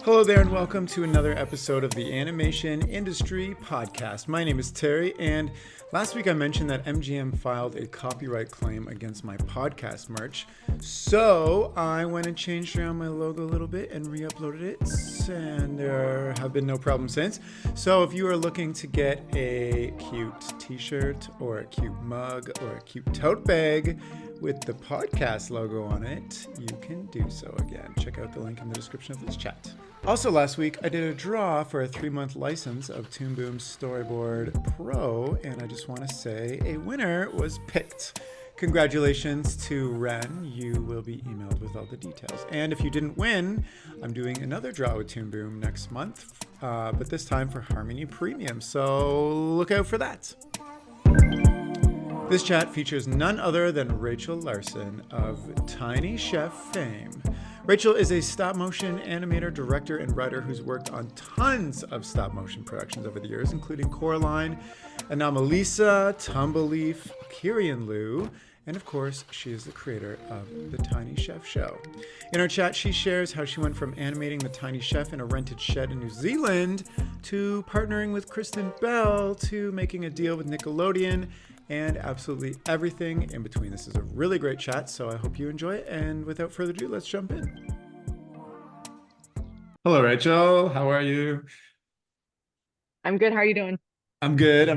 Hello there, and welcome to another episode of the Animation Industry Podcast. My name is Terry, and last week I mentioned that MGM filed a copyright claim against my podcast merch. So I went and changed around my logo a little bit and re-uploaded it, and there have been no problems since. So if you are looking to get a cute t-shirt or a cute mug or a cute tote bag with the podcast logo on it, you can do so again. Check out the link in the description of this chat. Also last week, I did a draw for a 3-month license of Toon Boom's Storyboard Pro, and I just want to say a winner was picked. Congratulations to Ren. You will be emailed with all the details. And if you didn't win, I'm doing another draw with Toon Boom next month, but this time for Harmony Premium, so look out for that. This chat features none other than Rachel Larsen of Tiny Chef fame. Rachel is a stop-motion animator, director, and writer who's worked on tons of stop-motion productions over the years, including Coraline, Anomalisa, Tumbleleaf, Kyrian Lou, and of course, she is the creator of The Tiny Chef Show. In our chat, she shares how she went from animating The Tiny Chef in a rented shed in New Zealand to partnering with Kristen Bell to making a deal with Nickelodeon and absolutely everything in between. This is a really great chat, so I hope you enjoy it. And without further ado, let's jump in. Hello, Rachel. How are you? I'm good. How are you doing? I'm good.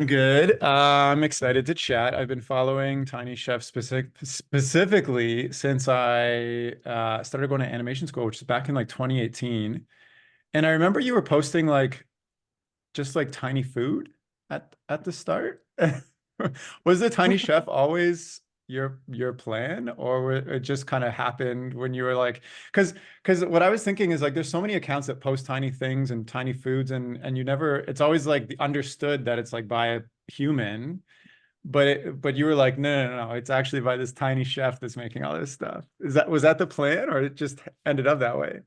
I'm excited to chat. I've been following Tiny Chef specifically since I started going to animation school, which is back in like 2018. And I remember you were posting just like tiny food at the start. Was the Tiny Chef always your plan, or it just kind of happened when you were like, because what I was thinking is like there's so many accounts that post tiny things and tiny foods, and you never, it's always like understood that it's like by a human, but you were like, no, it's actually by this tiny chef that's making all this stuff. Was that the plan, or it just ended up that way?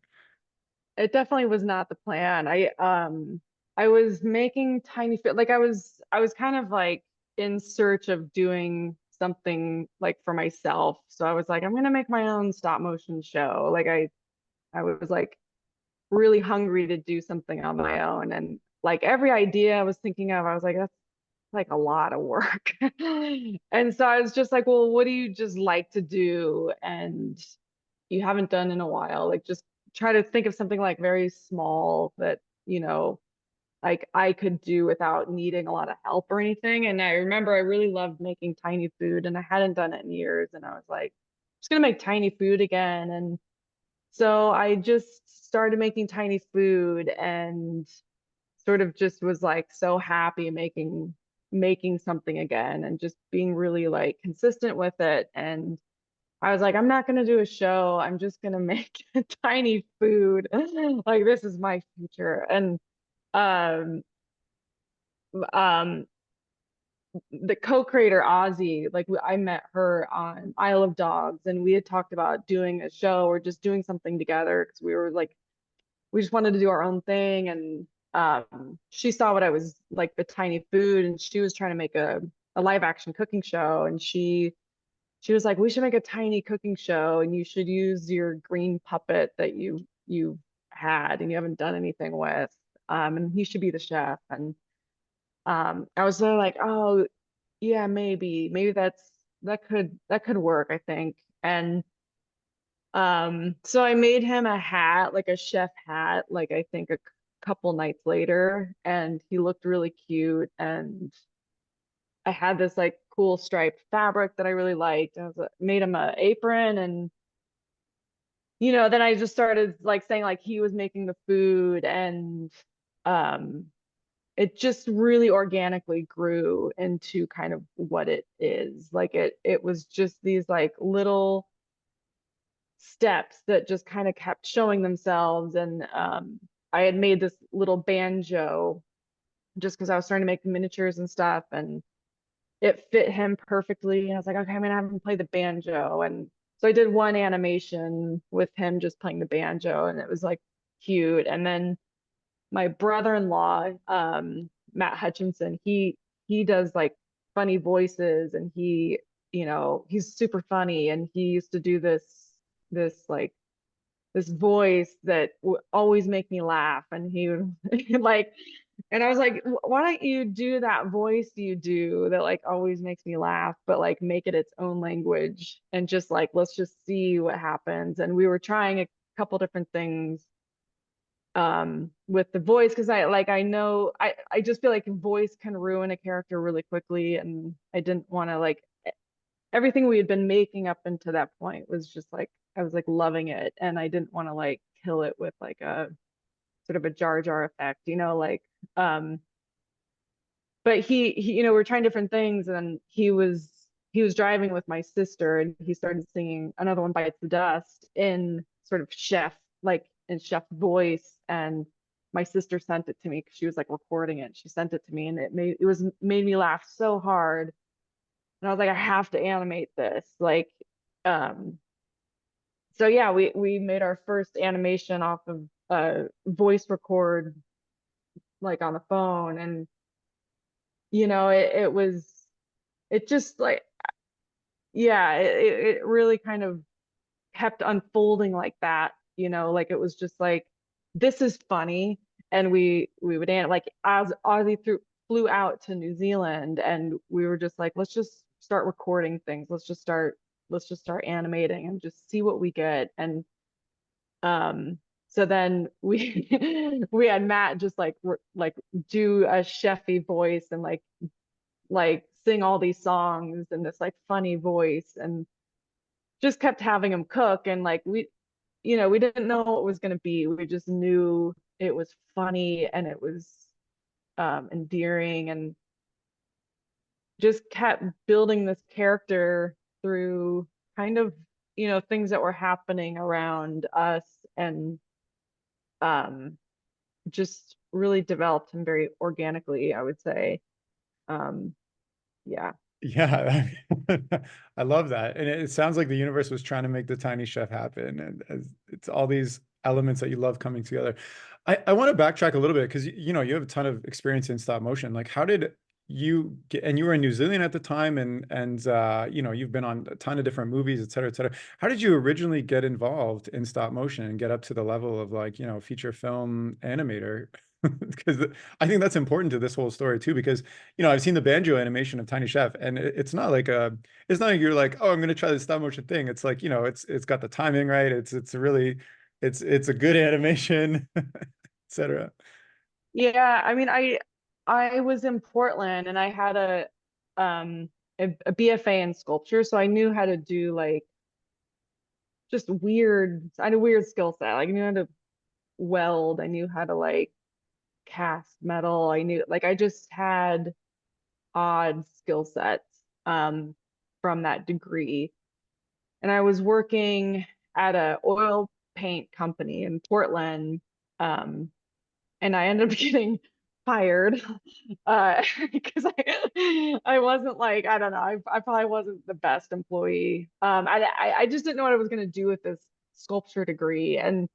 It definitely was not the plan. I was making tiny fit like I was kind of like in search of doing something like for myself. So I was like, I'm gonna make my own stop motion show. I was like really hungry to do something on my own. And like every idea I was thinking of, I was like, that's like a lot of work. And so I was just like, well, what do you just like to do? And you haven't done in a while. Like just try to think of something like very small that, like I could do without needing a lot of help or anything. And I remember I really loved making tiny food and I hadn't done it in years. And I was like, just gonna make tiny food again. And so I just started making tiny food and sort of just was like so happy making something again and just being really like consistent with it. And I was like, I'm not gonna do a show. I'm just gonna make tiny food. Like this is my future. And um um the co-creator Ozzy, like I met her on Isle of Dogs and we had talked about doing a show or just doing something together because we were like we just wanted to do our own thing. And she saw what I was like the tiny food and she was trying to make a live action cooking show. And she was like, we should make a tiny cooking show and you should use your green puppet that you had and you haven't done anything with. And he should be the chef. And I was there like, oh yeah, maybe that could work, I think. And so I made him a hat, like a chef hat, like I think a couple nights later, and he looked really cute. And I had this like cool striped fabric that I really liked. Made him an apron, and then I just started like saying like he was making the food, and um, it just really organically grew into kind of what it is. Like it was just these like little steps that just kind of kept showing themselves. And I had made this little banjo just because I was starting to make miniatures and stuff, and it fit him perfectly. And I was like, okay, I'm gonna have him play the banjo. And so I did one animation with him just playing the banjo, and it was like cute. And then my brother-in-law, Matt Hutchinson, he does like funny voices, and he's super funny. And he used to do this this voice that would always make me laugh, and he would like, and I was like, why don't you do that voice you do that like always makes me laugh, but like make it its own language and just like let's just see what happens. And we were trying a couple different things with the voice because I know I just feel like voice can ruin a character really quickly, and I didn't want to like everything we had been making up until that point was just like I was like loving it, and I didn't want to like kill it with like a sort of a Jar Jar effect, like um but he we're trying different things, and he was driving with my sister, and he started singing Another One Bites the Dust in sort of chef like in chef voice, and my sister sent it to me because she was like recording it. She sent it to me, and it made me laugh so hard, and I was like, I have to animate this. Like, um, so yeah, we made our first animation off of voice record like on the phone, and it just like yeah, it really kind of kept unfolding like that, like it was just like this is funny, and we would like as Ozzy flew out to New Zealand, and we were just like let's just start recording things, let's just start animating and just see what we get. And so then we we had Matt just like do a chefy voice and like sing all these songs in this like funny voice, and just kept having him cook. And like we didn't know what it was going to be, we just knew it was funny and it was endearing, and just kept building this character through kind of things that were happening around us, and um just really developed him very organically, I would say. um yeah. Yeah, I love that. And it sounds like the universe was trying to make the tiny chef happen. And as it's all these elements that you love coming together. I want to backtrack a little bit because you have a ton of experience in stop motion. Like how did you get, and you were in New Zealand at the time, and you've been on a ton of different movies, et cetera, et cetera. How did you originally get involved in stop motion and get up to the level of like, feature film animator? Because I think that's important to this whole story too, because I've seen the banjo animation of Tiny Chef, and it's not like it's not like you're like, oh, I'm gonna try this stop motion thing. It's like, it's got the timing right. It's really, it's a good animation, etc. Yeah, I mean, I was in Portland, and I had um a BFA in sculpture, so I knew how to do like just I had a weird skill set. Like I knew how to weld, I knew how to like cast metal. I knew like I just had odd skill sets from that degree. And I was working at a oil paint company in Portland. Um and I ended up getting fired because I wasn't like I don't know, I probably wasn't the best employee. I just didn't know what I was going to do with this sculpture degree, and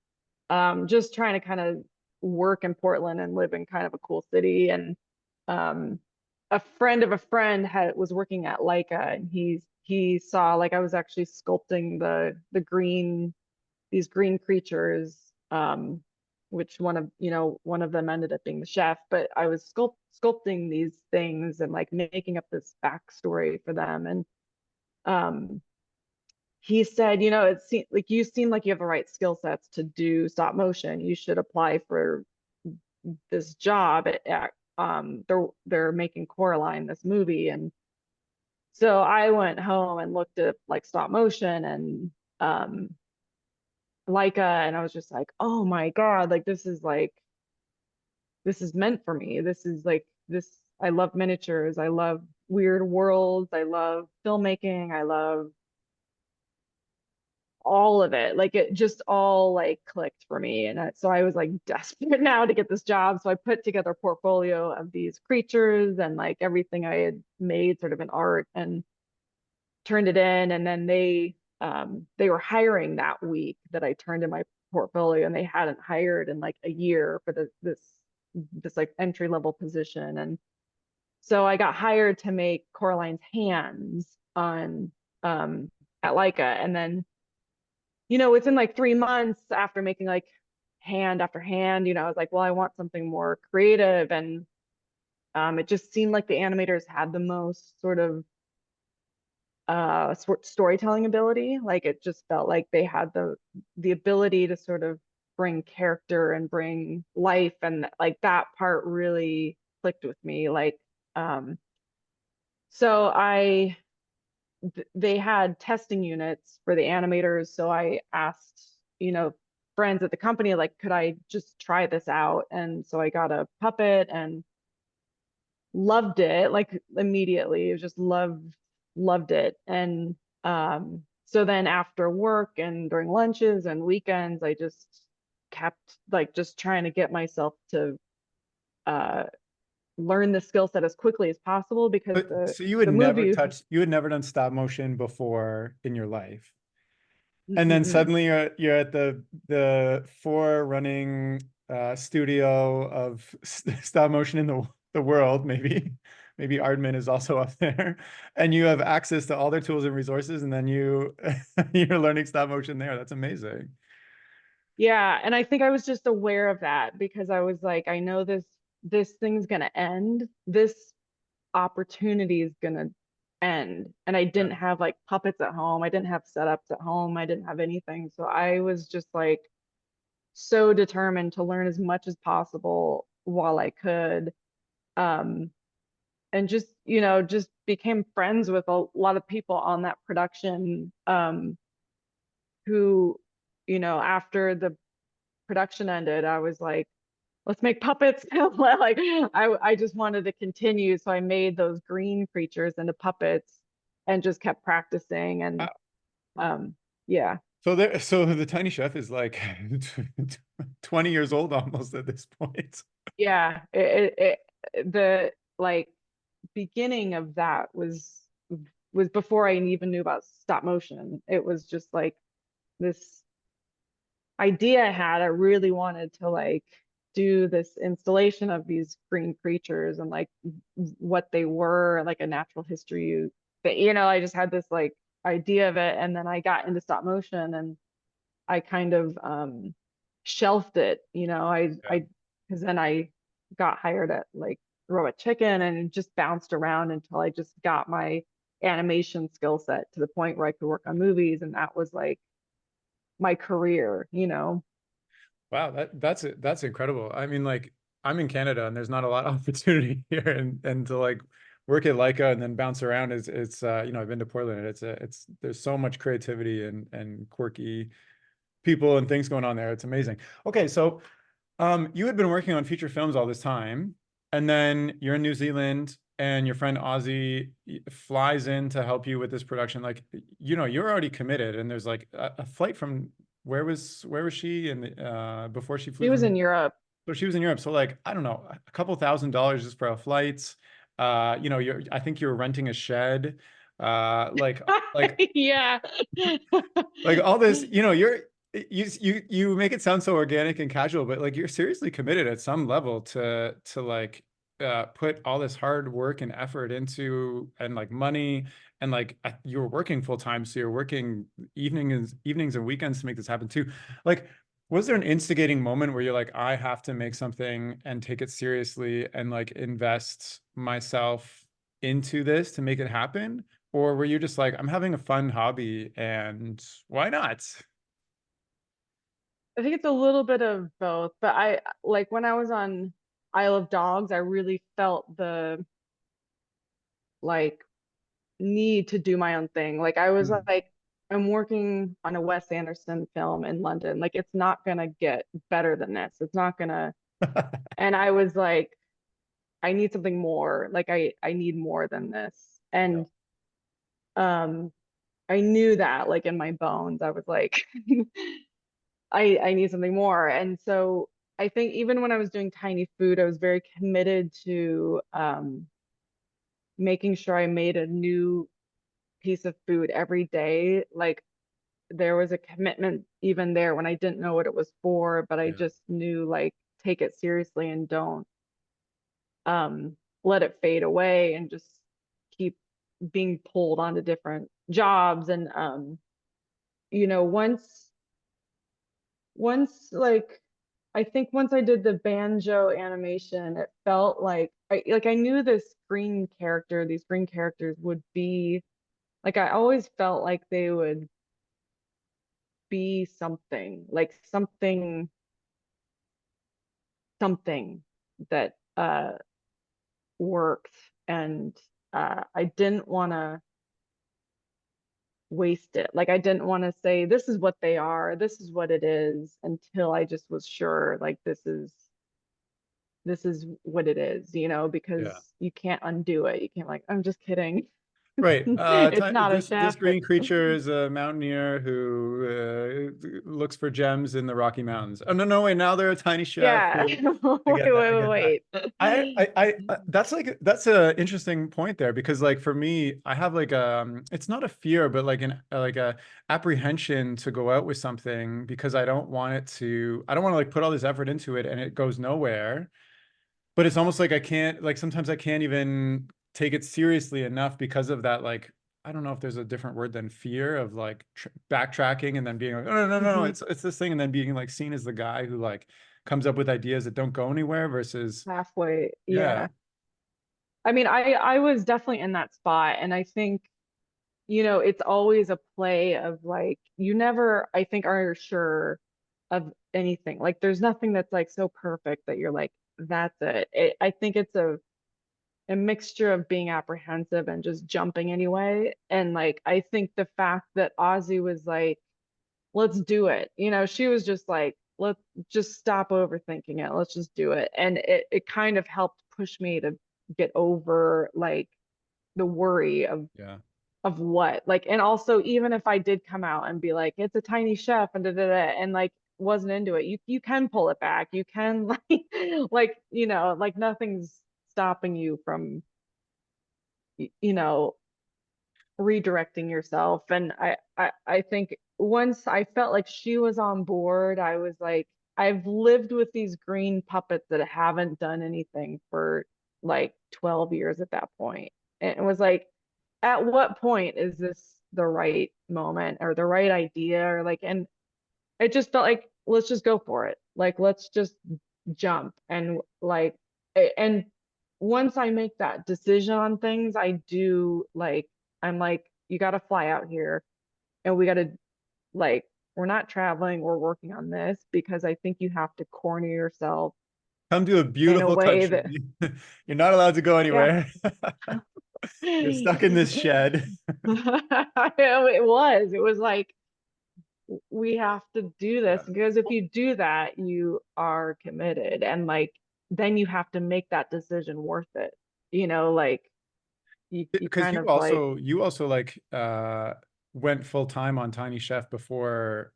just trying to kind of work in Portland and live in kind of a cool city. And um a friend of a friend was working at Leica, and he saw like I was actually sculpting these green creatures, which one of them ended up being the chef, but I was sculpting these things and like making up this backstory for them. And um, he said, you seem like you have the right skill sets to do stop motion. You should apply for this job they're making Coraline, this movie. And so I went home and looked at like stop motion and um Leica, and I was just like, oh my God, like this is meant for me. This is like this. I love miniatures. I love weird worlds. I love filmmaking. I love all of it. Like it just all like clicked for me. And so I was like desperate now to get this job. So I put together a portfolio of these creatures and like everything I had made sort of in art, and turned it in. And then they were hiring that week that I turned in my portfolio, and they hadn't hired in like a year for this like entry level position. And so I got hired to make Coraline's hands on at Leica. And then within like 3 months after making like hand after hand, I was like, well, I want something more creative. And it just seemed like the animators had the most sort of storytelling ability. Like it just felt like they had the ability to sort of bring character and bring life, and like that part really clicked with me. Like um so I they had testing units for the animators, so I asked, friends at the company, like, could I just try this out? And so I got a puppet and loved it like immediately. It was just loved it. And so then after work and during lunches and weekends, I just kept like just trying to get myself to uh learn the skill set as quickly as possible, because But the so you had the never movie. touched, you had never done stop motion before in your life. And then Mm-mm. suddenly you're at the forerunning studio of stop motion in the world, maybe Aardman is also up there, and you have access to all their tools and resources, and then you're learning stop motion there. That's amazing. Yeah, and I think I was just aware of that because I was like, I know this thing's gonna end. This opportunity is gonna end. And I Yeah. didn't have like puppets at home. I didn't have setups at home. I didn't have anything. So I was just like so determined to learn as much as possible while I could. Um, and just became friends with a lot of people on that production, who, after the production ended, I was like, let's make puppets. Like I just wanted to continue. So I made those green creatures into puppets and just kept practicing. And um, yeah, So the tiny chef is like 20 years old almost at this point. yeah. The like beginning of that was before I even knew about stop motion. It was just like this idea I had. I really wanted to like do this installation of these green creatures and like what they were, like a natural history. But I just had this like idea of it, and then I got into stop motion, and I kind of shelved it. Yeah. I because then I got hired at like Robot Chicken, and it just bounced around until I just got my animation skill set to the point where I could work on movies, and that was like my career. Wow, that's incredible. I mean, like I'm in Canada and there's not a lot of opportunity here, and to like work at Leica and then bounce around is it's I've been to Portland and it's there's so much creativity and quirky people and things going on there. It's amazing. Okay, so you had been working on feature films all this time, and then you're in New Zealand and your friend Ozzy flies in to help you with this production. Like, you're already committed, and there's like a flight from where was she in the before she flew She was from in Europe. so she was in Europe. So like, I don't know, a couple $1,000s just for a flight. I think you were renting a shed. Like like Yeah. like all this, you make it sound so organic and casual, but like you're seriously committed at some level to like put all this hard work and effort into, and like money, and like you were working full time, so you're working evenings and weekends to make this happen too. Like, was there an instigating moment where you're like, I have to make something and take it seriously and like invest myself into this to make it happen? Or were you just like, I'm having a fun hobby and why not? I think it's a little bit of both, but I like when I was on Isle of Dogs, I really felt the like need to do my own thing. Like I was Hmm. like, I'm working on a Wes Anderson film in London. Like it's not gonna get better than this. It's not gonna. And I was like, I need something more. Like I need more than this. Yeah. And um I knew that like in my bones. I was like, I need something more. And so I think even when I was doing tiny food, I was very committed to making sure I made a new piece of food every day. Like there was a commitment even there when I didn't know what it was for, but I Yeah. just knew like take it seriously and don't let it fade away, and just keep being pulled onto different jobs. And once. once like I think once I did the banjo animation, it felt like I knew these green characters would be like I always felt like they would be something, like something that worked, and I didn't want to waste it. Like I didn't want to say this is what they are, this is what it is until I just was sure like this is what it is, Yeah. because you can't undo it. You can't like, I'm just kidding. Right. It's not a This chef. green creature is a mountaineer who looks for gems in the Rocky Mountains. Oh no, no, wait, now they're a tiny chef Yeah. who Wait, I get that. I wait, get that. wait, wait. That's like that's a interesting point there because like for me, I have like it's not a fear, but like a apprehension to go out with something because I don't want to like put all this effort into it and it goes nowhere. But it's almost like I can't like sometimes I can't even take it seriously enough because of that like I don't know if there's a different word than fear of like backtracking and then being like, oh no, no, no, no, Hmm. it's this thing and then being like seen as the guy who like comes up with ideas that don't go anywhere versus Halfway. yeah, Yeah. I mean, I was definitely in that spot, and I think, it's always a play of like you never, I think, are sure of anything. Like there's nothing that's like so perfect that you're like, that's it. I think it's a mixture of being apprehensive and just jumping anyway. And like I think the fact that Ozzy was like, let's do it. She was just like, let's just stop overthinking it. Let's just do it. And it kind of helped push me to get over like the worry yeah. of what. Like, and also even if I did come out and be like, it's a tiny chef and da da da and like wasn't into it, you can pull it back. You can like nothing's stopping you from you know redirecting yourself. And I think once I felt like she was on board, I was like, I've lived with these green puppets that haven't done anything for like 12 years at that point. And it was like, at what point is this the right moment or the right idea? Or like, and it just felt like, let's just go for it. Like, let's just jump. And like, and once I make that decision on things, I do like, I'm like, you got to fly out here and we got to like, we're not traveling, we're working on this because I think you have to corner yourself Come to a in a beautiful way country. that, You're not allowed to go yeah. anywhere. You're stuck in this shed. It was like, we have to do this Yeah. because if you do that, you are committed, and like then you have to make that decision worth it. Like you Because kind of like, you also like went full time on Tiny Chef before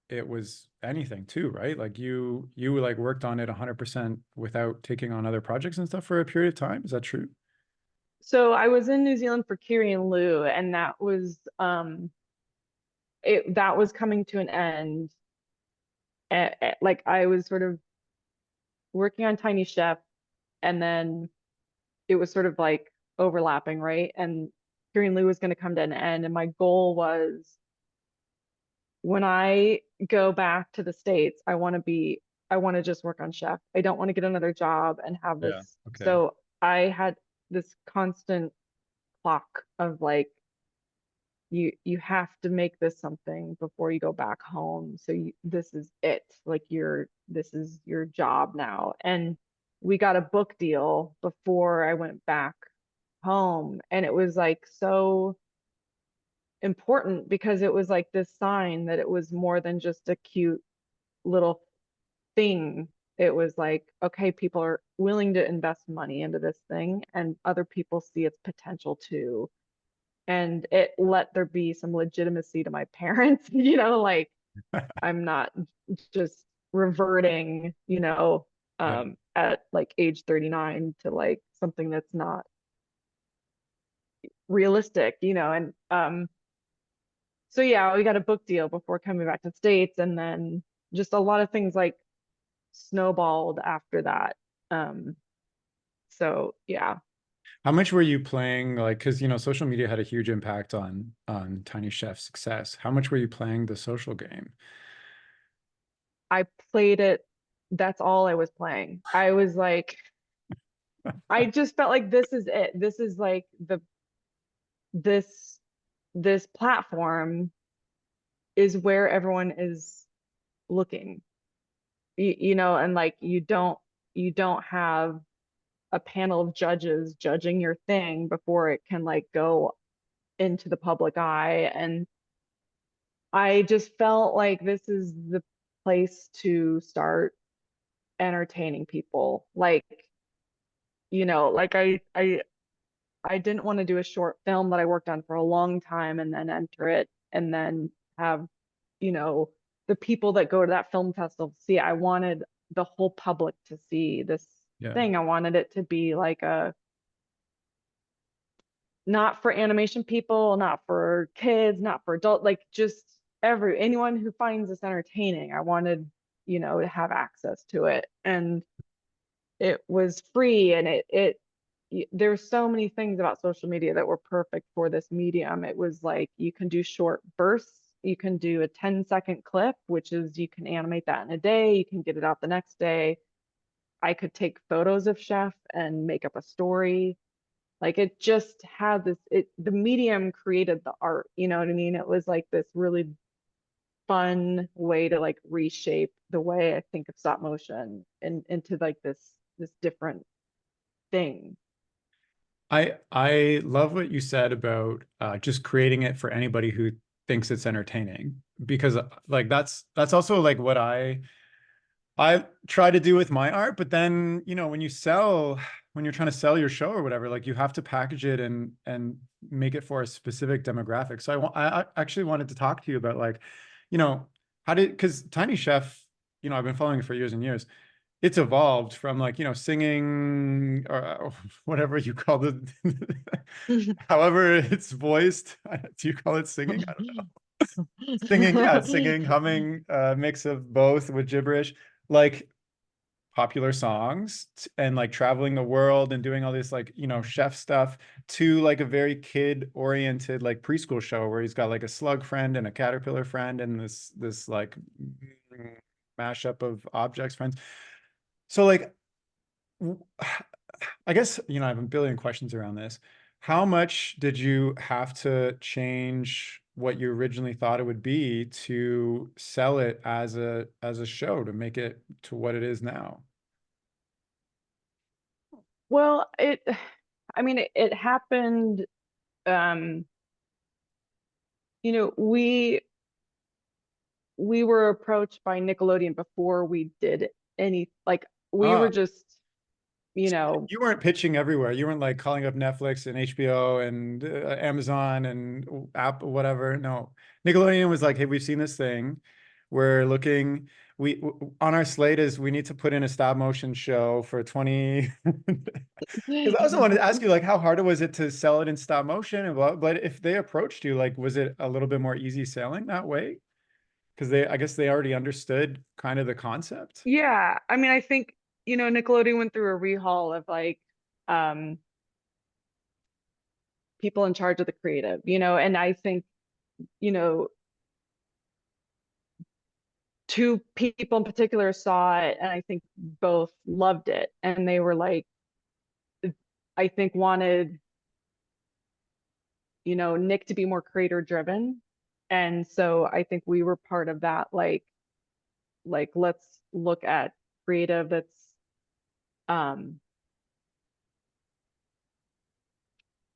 it was anything too, right? Like you like worked on it 100% without taking on other projects and stuff for a period of time. Is that true? so I was in New Zealand for Kiri and Lou, and that was coming to an end. Like I was sort of working on Tiny Chef, and then it was sort of like overlapping, right? And Kiri and Lou was going to come to an end, and my goal was when I go back to the States, I want to just work on chef. I don't want to get another job and have Yeah. this. Okay. So I had this constant clock of like, you have to make this something before you go back home. So this is it. Like this is your job now. And we got a book deal before I went back home. And it was like so important because it was like this sign that it was more than just a cute little thing. It was like, okay, people are willing to invest money into this thing, and other people see its potential too. And it let there be some legitimacy to my parents, like I'm not just reverting, Yeah. at like age 39 to like something that's not realistic, and so yeah, we got a book deal before coming back to the States, and then just a lot of things like snowballed after that. Um, so yeah. How much were you playing like because social media had a huge impact on Tiny Chef's success. How much were you playing the social game? I played it. That's all I was playing. I was like, I just felt like this is it. This is like this this platform is where everyone is looking. You know, and like you don't have a panel of judges judging your thing before it can like go into the public eye. And I just felt like this is the place to start entertaining people. Like, like I didn't want to do a short film that I worked on for a long time and then enter it and then have, you know, the people that go to that film festival see. I wanted the whole public to see this Yeah. thing. I wanted it to be like a not for animation people, not for kids, not for adult, like just anyone who finds this entertaining. I wanted, to have access to it. And it was free and there's so many things about social media that were perfect for this medium. It was like you can do short bursts, you can do a 10-second clip, which is you can animate that in a day, you can get it out the next day. I could take photos of Chef and make up a story. Like it just had the medium created the art, you know what I mean? It was like this really fun way to like reshape the way I think of stop motion and into like this different thing. I love what you said about just creating it for anybody who thinks it's entertaining because like that's also like what I try to do with my art, but then, when you're trying to sell your show or whatever, like you have to package it and make it for a specific demographic. So I actually wanted to talk to you about like, you know, because Tiny Chef, I've been following it for years and years. It's evolved from like, singing or whatever you call it, however it's voiced. Do you call it singing? I don't know. Singing, yeah, singing, humming, mix of both with gibberish. Like popular songs and like traveling the world and doing all this like chef stuff to like a very kid oriented like preschool show where he's got like a slug friend and a caterpillar friend and this like mashup of objects friends. So like I guess I have a billion questions around this. How much did you have to change what you originally thought it would be to sell it as a show to make it to what it is now? Well, I mean, it happened, um, you know, we were approached by Nickelodeon before we did any, like, we were Ah, just, you know, you weren't pitching everywhere. You weren't like calling up Netflix and HBO and Amazon and app whatever. No, Nickelodeon was like, "Hey, we've seen this thing. We're looking. On our slate is we need to put in a stop motion show for 20." Because I also wanted to ask you like how hard was it to sell it in stop motion and blah, but if they approached you, like was it a little bit more easy selling that way? Because I guess they already understood kind of the concept. yeah, I mean, I think, Nickelodeon went through a rehaul of like, um, people in charge of the creative, and I think, you know, two people in particular saw it and I think both loved it. And they were like, I think wanted, Nick to be more creator driven. And so I think we were part of that, like let's look at creative that's um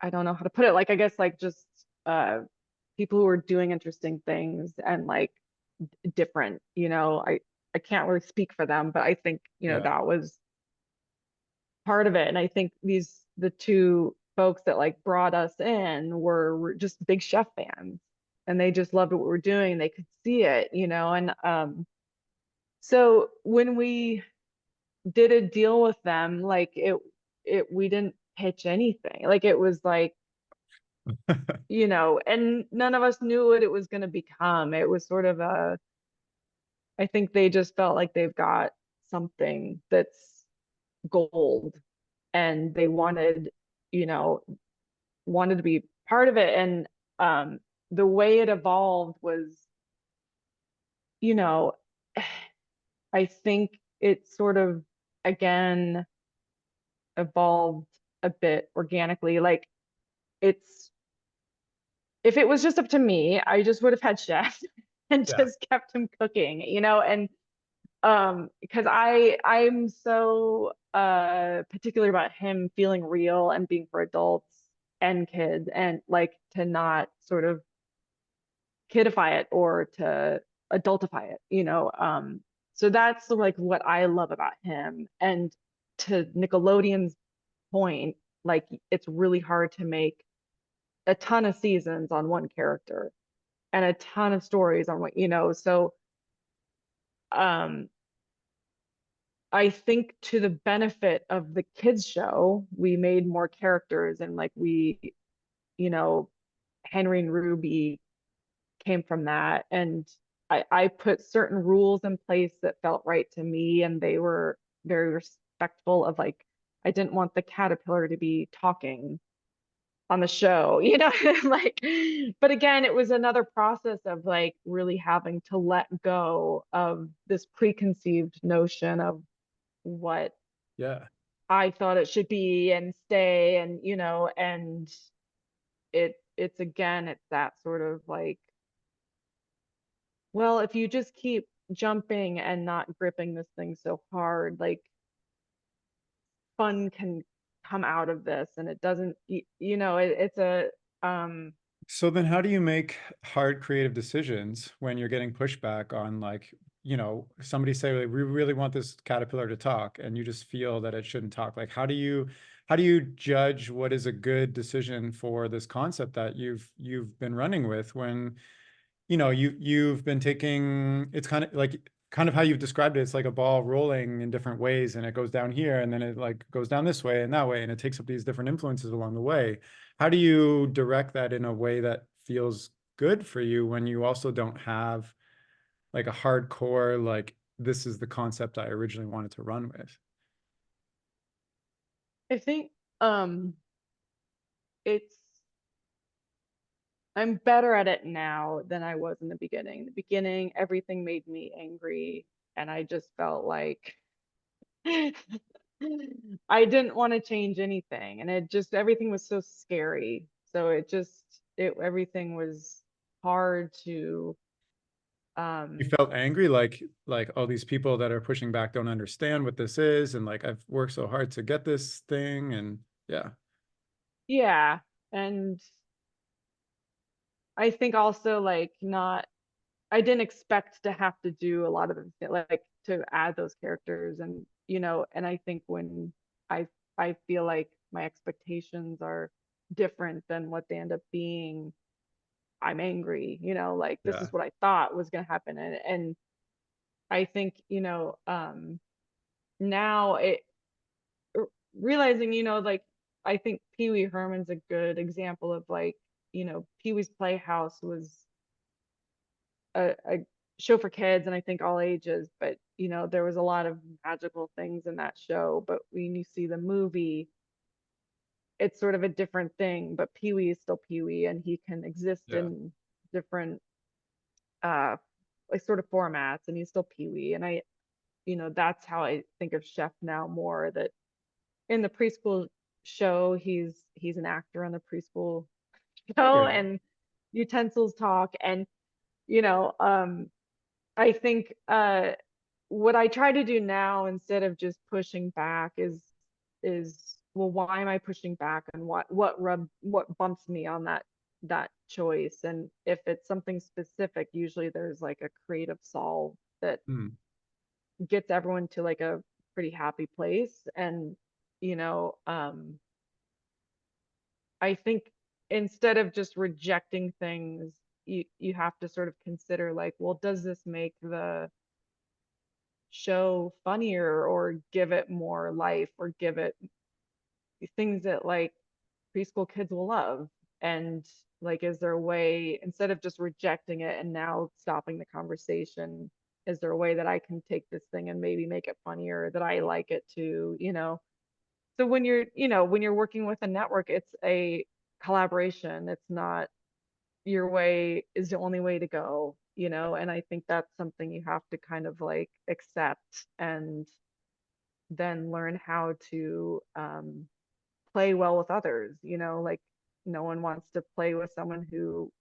I don't know how to put it. Like I guess like just uh people who are doing interesting things and like different, I can't really speak for them, but I think, Yeah. that was part of it. And I think the two folks that like brought us in were just big Chef fans and they just loved what we were doing and they could see it, and so when we did a deal with them, like we didn't pitch anything. Like it was like, and none of us knew what it was going to become. It was sort of I think they just felt like they've got something that's gold and they you know, wanted to be part of it. And the way it evolved was, you know, I think it sort of again evolved a bit organically. Like it's if it was just up to me, I just would have had chef and Yeah. just kept him cooking, and because I'm so particular about him feeling real and being for adults and kids and like to not sort of kidify it or to adultify it, so that's like what I love about him. And to Nickelodeon's point, like it's really hard to make a ton of seasons on one character and a ton of stories on what, so um I think to the benefit of the kids show, we made more characters and like you know, Henry and Ruby came from that. And I put certain rules in place that felt right to me, and they were very respectful of like, I didn't want the caterpillar to be talking on the show, like, but again, it was another process of like really having to let go of this preconceived notion of what Yeah. I thought it should be and stay and and it's again it's that sort of like, well, if you just keep jumping and not gripping this thing so hard, like fun can come out of this, and it doesn't it's a um So then how do you make hard creative decisions when you're getting pushback on like, somebody say, like, we really want this caterpillar to talk and you just feel that it shouldn't talk. Like how do you judge what is a good decision for this concept that you've been running with when you've been taking it's kind of how you've described it. It's like a ball rolling in different ways and it goes down here and then it like goes down this way and that way and it takes up these different influences along the way. How do you direct that in a way that feels good for you when you also don't have like a hardcore like this is the concept I originally wanted to run with? I think um it's I'm better at it now than I was in the beginning. In the beginning, everything made me angry, and I just felt like I didn't want to change anything, and it just everything was so scary. So it everything was hard to You um felt angry like all these people that are pushing back don't understand what this is and like I've worked so hard to get this thing and yeah. yeah, and I think also like not I didn't expect to have to do a lot of the like to add those characters, and and I think when I I feel like my expectations are different than what they end up being, I'm angry, like this Yeah. is what I thought was going to happen. And I think, now realizing, like I think Pee Wee Herman's a good example of like, Pee Wee's Playhouse was a show for kids and I think all ages, but there was a lot of magical things in that show. But when you see the movie, it's sort of a different thing. But Pee Wee is still Pee Wee, and he can exist Yeah. in different uh like sort of formats, and he's still Pee Wee. And that's how I think of Chef now more, that in the preschool show, he's an actor on the preschool show, Okay. and utensils talk. And you know um I think what I try to do now instead of just pushing back is well, why am I pushing back, and what bumps me on that choice? And if it's something specific, usually there's like a creative solve that Hmm. gets everyone to like a pretty happy place. And you know I think instead of just rejecting things, you have to sort of consider like, well, does this make the show funnier or give it more life or give it things that like preschool kids will love? And like, is there a way, instead of just rejecting it and now stopping the conversation, is there a way that I can take this thing and maybe make it funnier, that I like it too, so when you're working with a network, it's a collaboration. It's not your way is the only way to go. and I think that's something you have to kind of like accept and then learn how to play well with others, like no one wants to play with someone who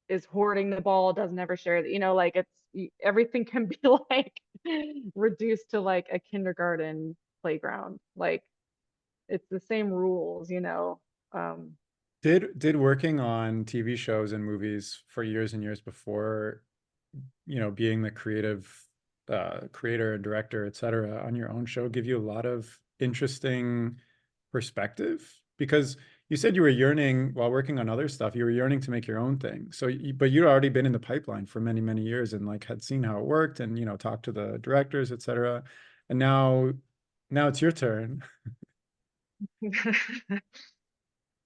is hoarding the ball, doesn't ever share it, like everything can be like reduced to like a kindergarten playground. Like it's the same rules, Um, Did working on TV shows and movies for years and years before, being the creative creator and director, etc., on your own show give you a lot of interesting perspective? Because you said you were yearning while working on other stuff, you were yearning to make your own thing. So, but you'd already been in the pipeline for many, many years and like had seen how it worked and, talked to the directors, etc. And now it's your turn.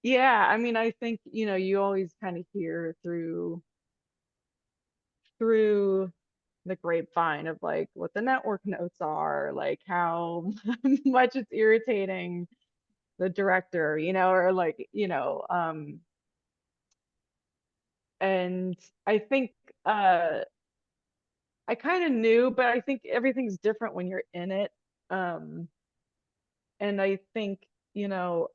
yeah, I mean, I think, you always kind of hear through the grapevine of like what the network notes are, like how much it's irritating the director, or like, and I think I kind of knew, but I think everything's different when you're in it. Um, and I think, you know,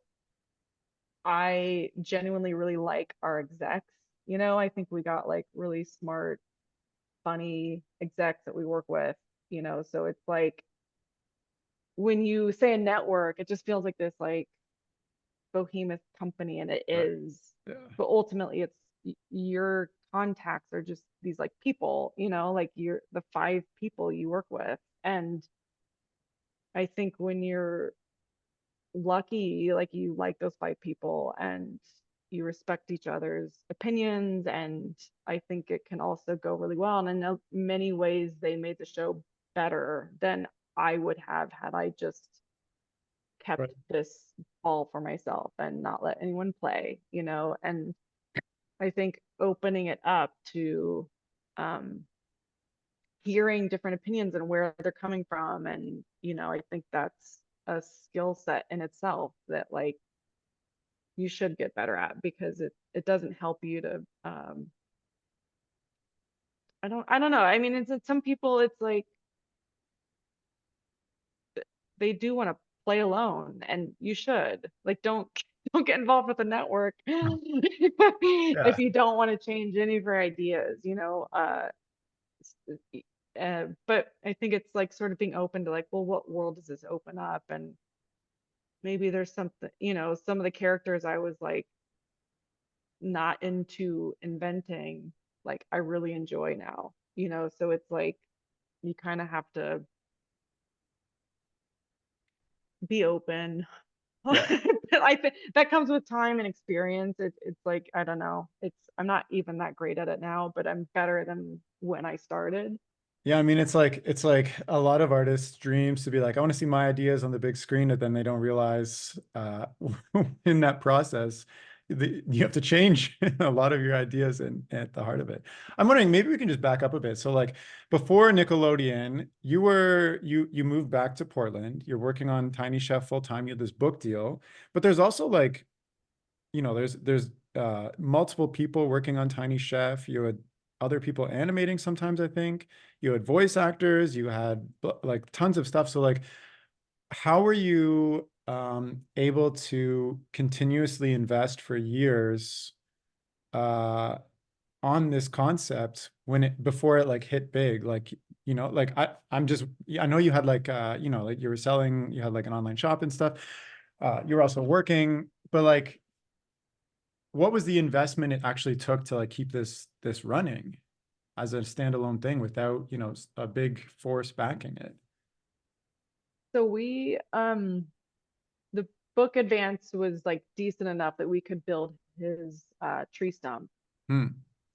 I genuinely really like our execs. I think we got like really smart, funny execs that we work with, so it's like when you say a network, it just feels like this like behemoth company, and it Right. is, Yeah. but ultimately it's your contacts are just these like people, like you're the five people you work with. And I think when you're lucky, like you like those five people and you respect each other's opinions, and I think it can also go really well. And I know many ways they made the show better than I would have had I just kept Right. this all for myself and not let anyone play, and I think opening it up to um, hearing different opinions and where they're coming from. And, I think that's a skill set in itself that like you should get better at, because it doesn't help you to I don't know. I mean, it's some people it's like they do want to play alone, and you should like don't get involved with the network Yeah. if you don't want to change any of your ideas, but I think it's like sort of being open to like, well, what world does this open up? And maybe there's something, some of the characters I was like not into inventing, like I really enjoy now, so it's like you kind of have to be open. Yeah. I think that comes with time and experience. It's like, I don't know. I'm not even that great at it now, but I'm better than when I started. Yeah, I mean, it's like a lot of artists' dreams to be like, I want to see my ideas on the big screen, and then they don't realize in that process you have to change a lot of your ideas and at the heart of it. I'm wondering, maybe we can just back up a bit. So, like before Nickelodeon, you moved back to Portland. You're working on Tiny Chef full time. You had this book deal, but there's also like there's multiple people working on Tiny Chef. You had other people animating sometimes, I think. You had voice actors, you had like tons of stuff. So like how were you able to continuously invest for years uh on this concept when it before it like hit big? Like, like I'm just I know you had like like you were selling, you had like an online shop and stuff. You were also working, but like what was the investment it actually took to like keep this running as a standalone thing without, a big force backing it? So the book advance was like decent enough that we could build his tree stump. Hmm.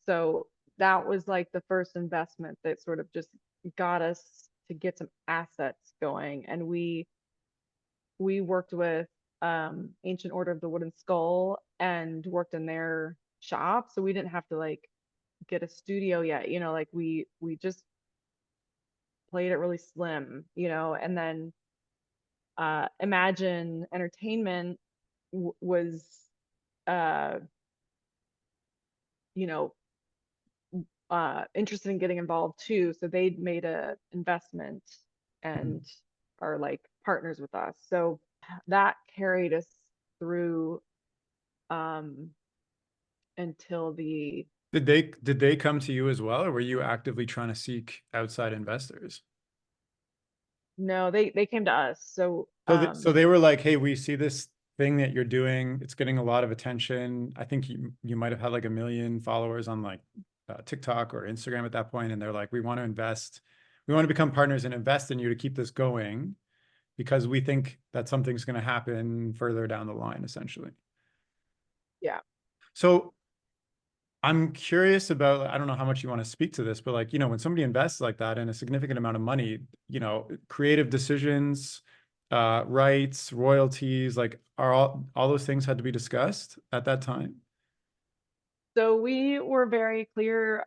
So that was like the first investment that sort of just got us to get some assets going. And we worked with Ancient Order of the Wooden Skull and worked in their shop. So we didn't have to like get a studio yet, like we just played it really slim, and then Imagine Entertainment was uh, you know, interested in getting involved too. So they'd made a investment and are like partners with us. So that carried us through um, until the Did they come to you as well, or were you actively trying to seek outside investors? no, they came to us. So So they were like, "Hey, we see this thing that you're doing. It's getting a lot of attention. I think you might have had like 1 million followers on like TikTok or Instagram at that point, and they're like, we want to invest, we want to become partners and invest in you to keep this going because we think that something's going to happen further down the line, essentially." yeah. So I'm curious about, I don't know how much you want to speak to this, but like, when somebody invests like that in a significant amount of money, creative decisions, rights, royalties, like are all those things had to be discussed at that time? So we were very clear.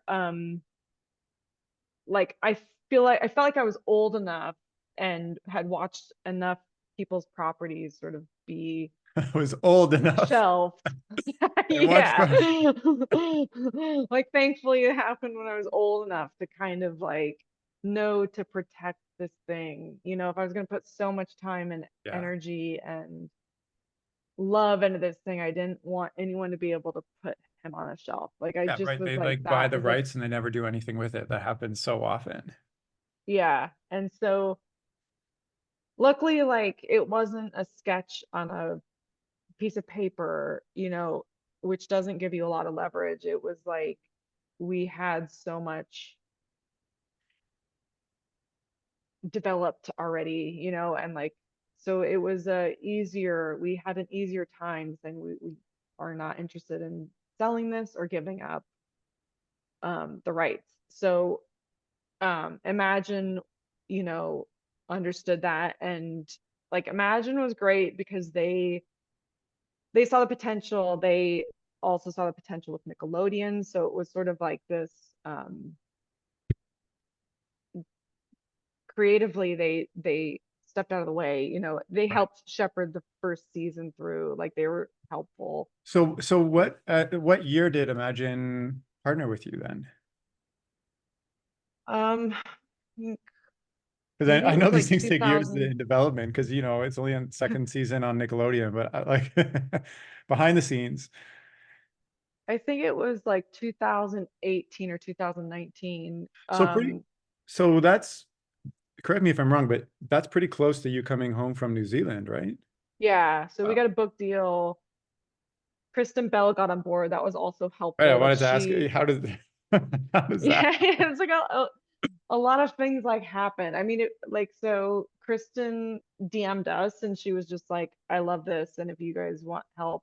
Like I felt like I was old enough and had watched enough people's properties sort of be I was old enough shelved. and watched Yeah. from. Like thankfully it happened when I was old enough to kind of like know to protect this thing. You know, if I was going to put so much time and Yeah. energy and love into this thing, I didn't want anyone to be able to put him on a shelf. Like I Yeah, just right. was They like like buy that the is like rights and they never do anything with it. That happens so often. yeah. And so luckily like it wasn't a sketch on a piece of paper, you know, which doesn't give you a lot of leverage. It was like we had so much developed already, you know, and like so it was we had an easier time saying we are not interested in selling this or giving up the rights. So Imagine, you know, understood that and like Imagine was great because they saw the potential. They also saw the potential with Nickelodeon. So it was sort of like this creatively they stepped out of the way. You know, they Right. helped shepherd the first season through. Like they were helpful. So what year did Imagine partner with you then? Um, Because maybe I it know was these like things take years 2000. in development because it's only on second season on Nickelodeon, but I, like behind the scenes. I think it was like 2018 or 2019. So pretty, so that's, correct me if I'm wrong, but that's pretty close to you coming home from New Zealand, right? Yeah, so we Uh, got a book deal. Kristen Bell got on board. That was also right. I helpful. Like wanted to ask, she, how does how does that yeah, happen? it's like a lot of things like happen. I mean, like so Kristen DM'd us and she was just like, I love this. And if you guys want help,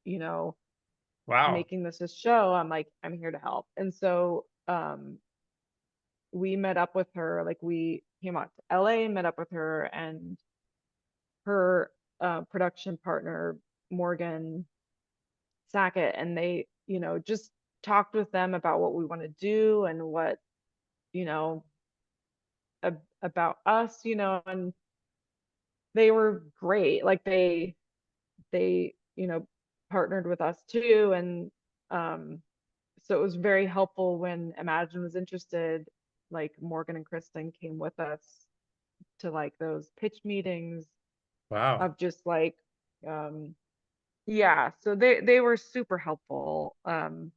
you know, Wow. making this a show, I'm like, I'm here to help. And so we met up with her, like we came out to LA, met up with her and her production partner, Morgan Sackett, and they, you know, just talked with them about what we want to do and what, you know, about us, you know, and they were great. Like they, you know, partnered with us too. And so it was very helpful when Imagine was interested, like Morgan and Kristen came with us to like those pitch meetings Wow. of just like yeah, so they were super helpful and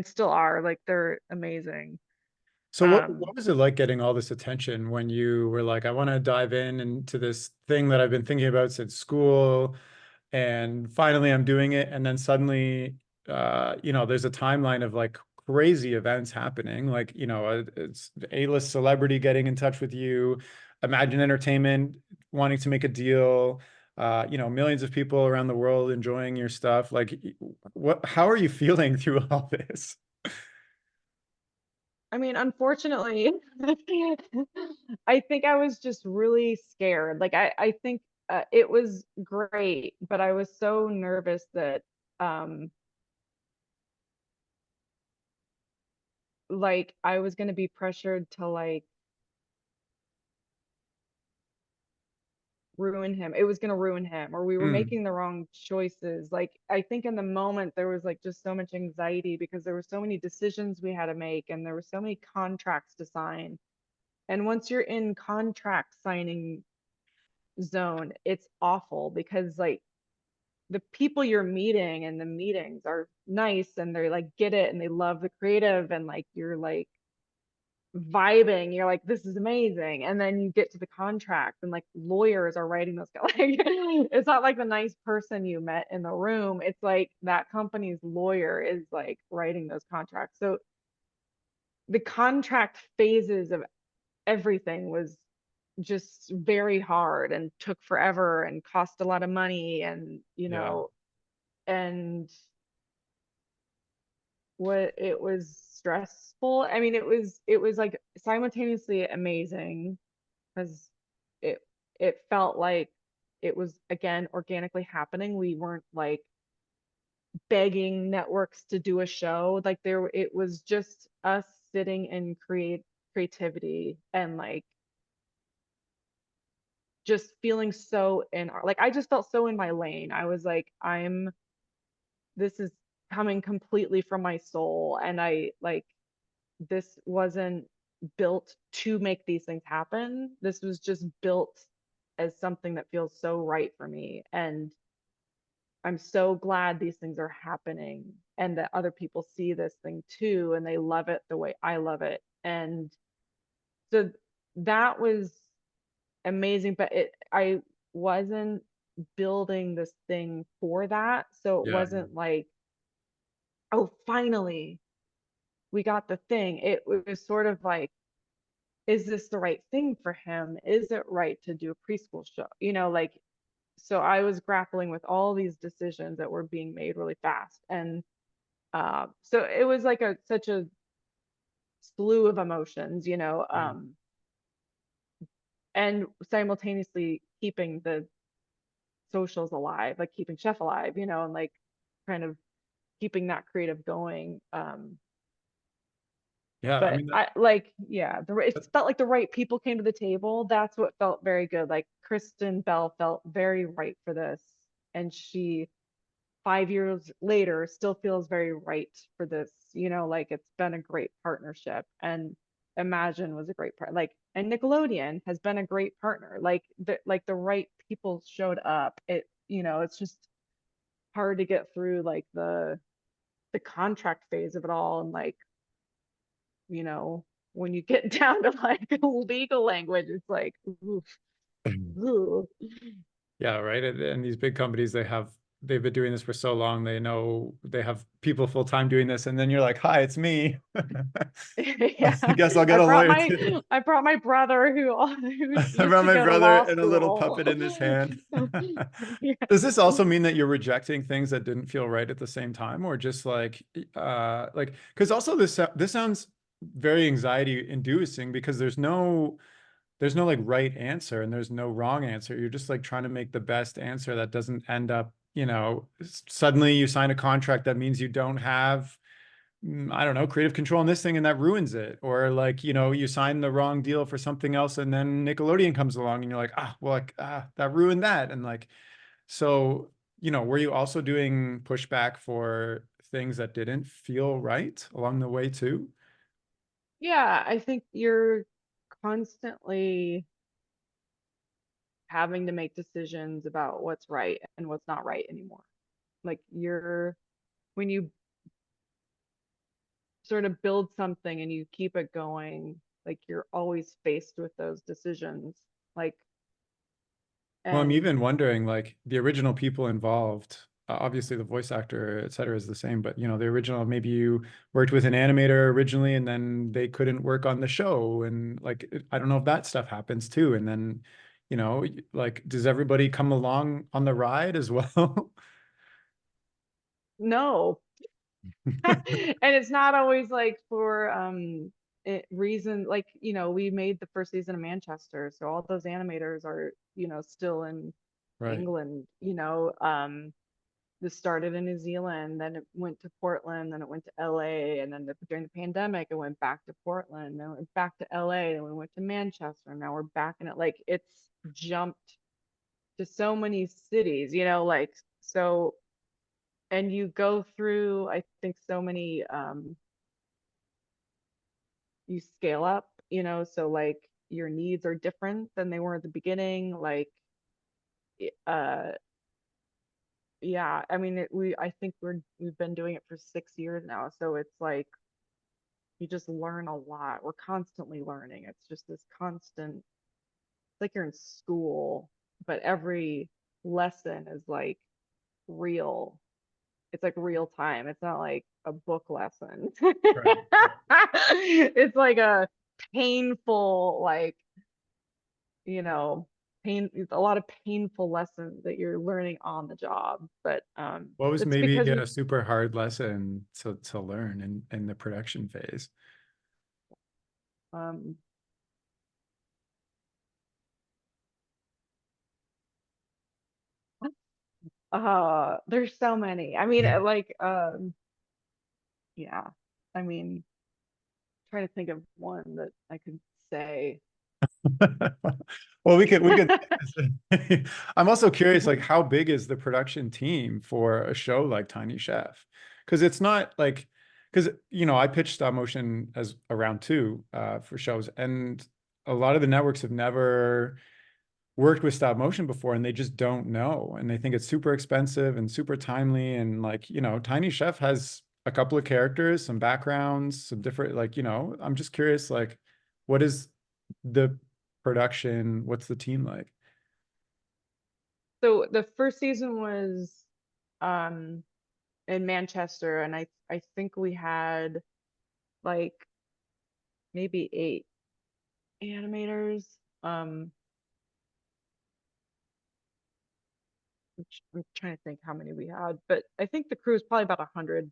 still are like they're amazing. So what Um was it like getting all this attention when you were like, I want to dive into this thing that I've been thinking about since school, and finally I'm doing it, and then suddenly, there's a timeline of like crazy events happening, like, it's the A-list celebrity getting in touch with you, Imagine Entertainment wanting to make a deal, millions of people around the world enjoying your stuff. Like, how are you feeling through all this? I mean, unfortunately, I think I was just really scared. Like I think it was great, but I was so nervous that um like I was going to be pressured to like ruin him. It was going to ruin him, or we were Mm, making the wrong choices. Like, I think in the moment there was like just so much anxiety because there were so many decisions we had to make and there were so many contracts to sign. And once you're in contract signing zone, it's awful because like the people you're meeting and the meetings are nice and they're like get it and they love the creative and like you're like vibing, you're like this is amazing, and then you get to the contract and like lawyers are writing those like it's not like the nice person you met in the room, it's like that company's lawyer is like writing those contracts. So the contract phases of everything was just very hard and took forever and cost a lot of money, and yeah. and what it was stressful. I mean, it was like simultaneously amazing because it it felt like it was again organically happening. We weren't like begging networks to do a show. Like there it was just us sitting in creativity and like just feeling so in our like I just felt so in my lane. I was like, this is coming completely from my soul. And I like this wasn't built to make these things happen. This was just built as something that feels so right for me. And I'm so glad these things are happening and that other people see this thing too and they love it the way I love it. And so that was amazing, but I wasn't building this thing for that. So it Yeah. wasn't like, oh, finally we got the thing. It was sort of like, is this the right thing for him? Is it right to do a preschool show? Like, so I was grappling with all these decisions that were being made really fast. And so it was like such a slew of emotions, Yeah. and simultaneously keeping the socials alive, like keeping Chef alive, and like kind of keeping that creative going. Yeah. I But mean, I like, yeah, it felt like the right people came to the table. That's what felt very good. Like Kristen Bell felt very right for this, and she 5 years later still feels very right for this. Like it's been a great partnership, and Imagine was a great part. Like, and Nickelodeon has been a great partner. Like the right people showed up. It's just hard to get through like the contract phase of it all, and like you know, when you get down to like legal language, it's like, oof, ooh. yeah, right. And these big companies, they've been doing this for so long. They know they have people full time doing this, and then you're like, "Hi, it's me." Yeah, I guess I'll I get a brought lawyer my too. I brought my brother who I used brought to my go to brother law and a little school. puppet in his hand. Yeah. Does this also mean that you're rejecting things that didn't feel right at the same time, or just like because also this sounds very anxiety inducing because there's no like right answer and there's no wrong answer. You're just like trying to make the best answer that doesn't end up, suddenly you sign a contract that means you don't have, I don't know, creative control on this thing and that ruins it. Or like, you sign the wrong deal for something else and then Nickelodeon comes along and you're like, well, like, that ruined that. And like, so, were you also doing pushback for things that didn't feel right along the way too? Yeah, I think you're constantly having to make decisions about what's right and what's not right anymore. Like when you sort of build something and you keep it going, like you're always faced with those decisions. Like, Well, I'm and even wondering, like the original people involved, obviously the voice actor, et cetera, is the same, but the original, maybe you worked with an animator originally and then they couldn't work on the show. And like, I don't know if that stuff happens too. And then, like, does everybody come along on the ride as well? no. And it's not always like for reason like we made the first season of Manchester, so all those animators are still in Right. England. This started in New Zealand, then it went to Portland, then it went to LA, and then during the pandemic it went back to Portland, then it went back to LA, then we went to Manchester, and now we're back in it. Like it's jumped to so many cities, like, so, and you go through, I think, so many, you scale up, so like your needs are different than they were at the beginning. Like, uh, yeah, I mean, I think we've been doing it for 6 years now. So it's like you just learn a lot. We're constantly learning. It's just this constant, it's like you're in school, but every lesson is like real. It's like real time. It's not like a book lesson. Right. It's like a painful, like, you know, a lot of painful lessons that you're learning on the job. But What was it's maybe because a super hard lesson to learn in the production phase? um there's so many. I mean, like, yeah. I mean, trying to think of one that I could say. Well, we could. I'm also curious, like, how big is the production team for a show like Tiny Chef? Because it's not like, because I pitched stop motion as a round two for shows, and a lot of the networks have never worked with stop motion before, and they just don't know, and they think it's super expensive and super timely, and like, Tiny Chef has a couple of characters, some backgrounds, some different, like, I'm just curious, like, what is the production, what's the team like? So the first season was um in Manchester, and I think we had like maybe 8 animators. Um, I'm trying to think how many we had, but I think the crew was probably about 100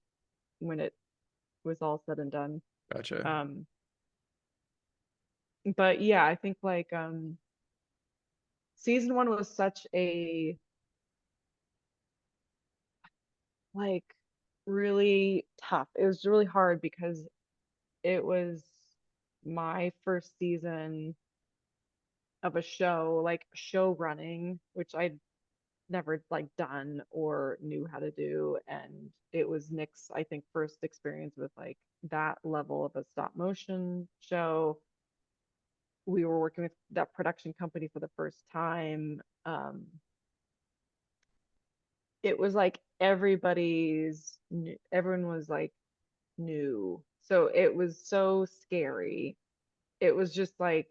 when it was all said and done. Gotcha. Um, but yeah, I think like season one was such a like really tough. It was really hard because it was my first season of a show, like show running, which I'd never like done or knew how to do. And it was Nick's, I think, first experience with like that level of a stop motion show. We were working with that production company for the first time. It was like everyone was like new. So it was so scary. It was just like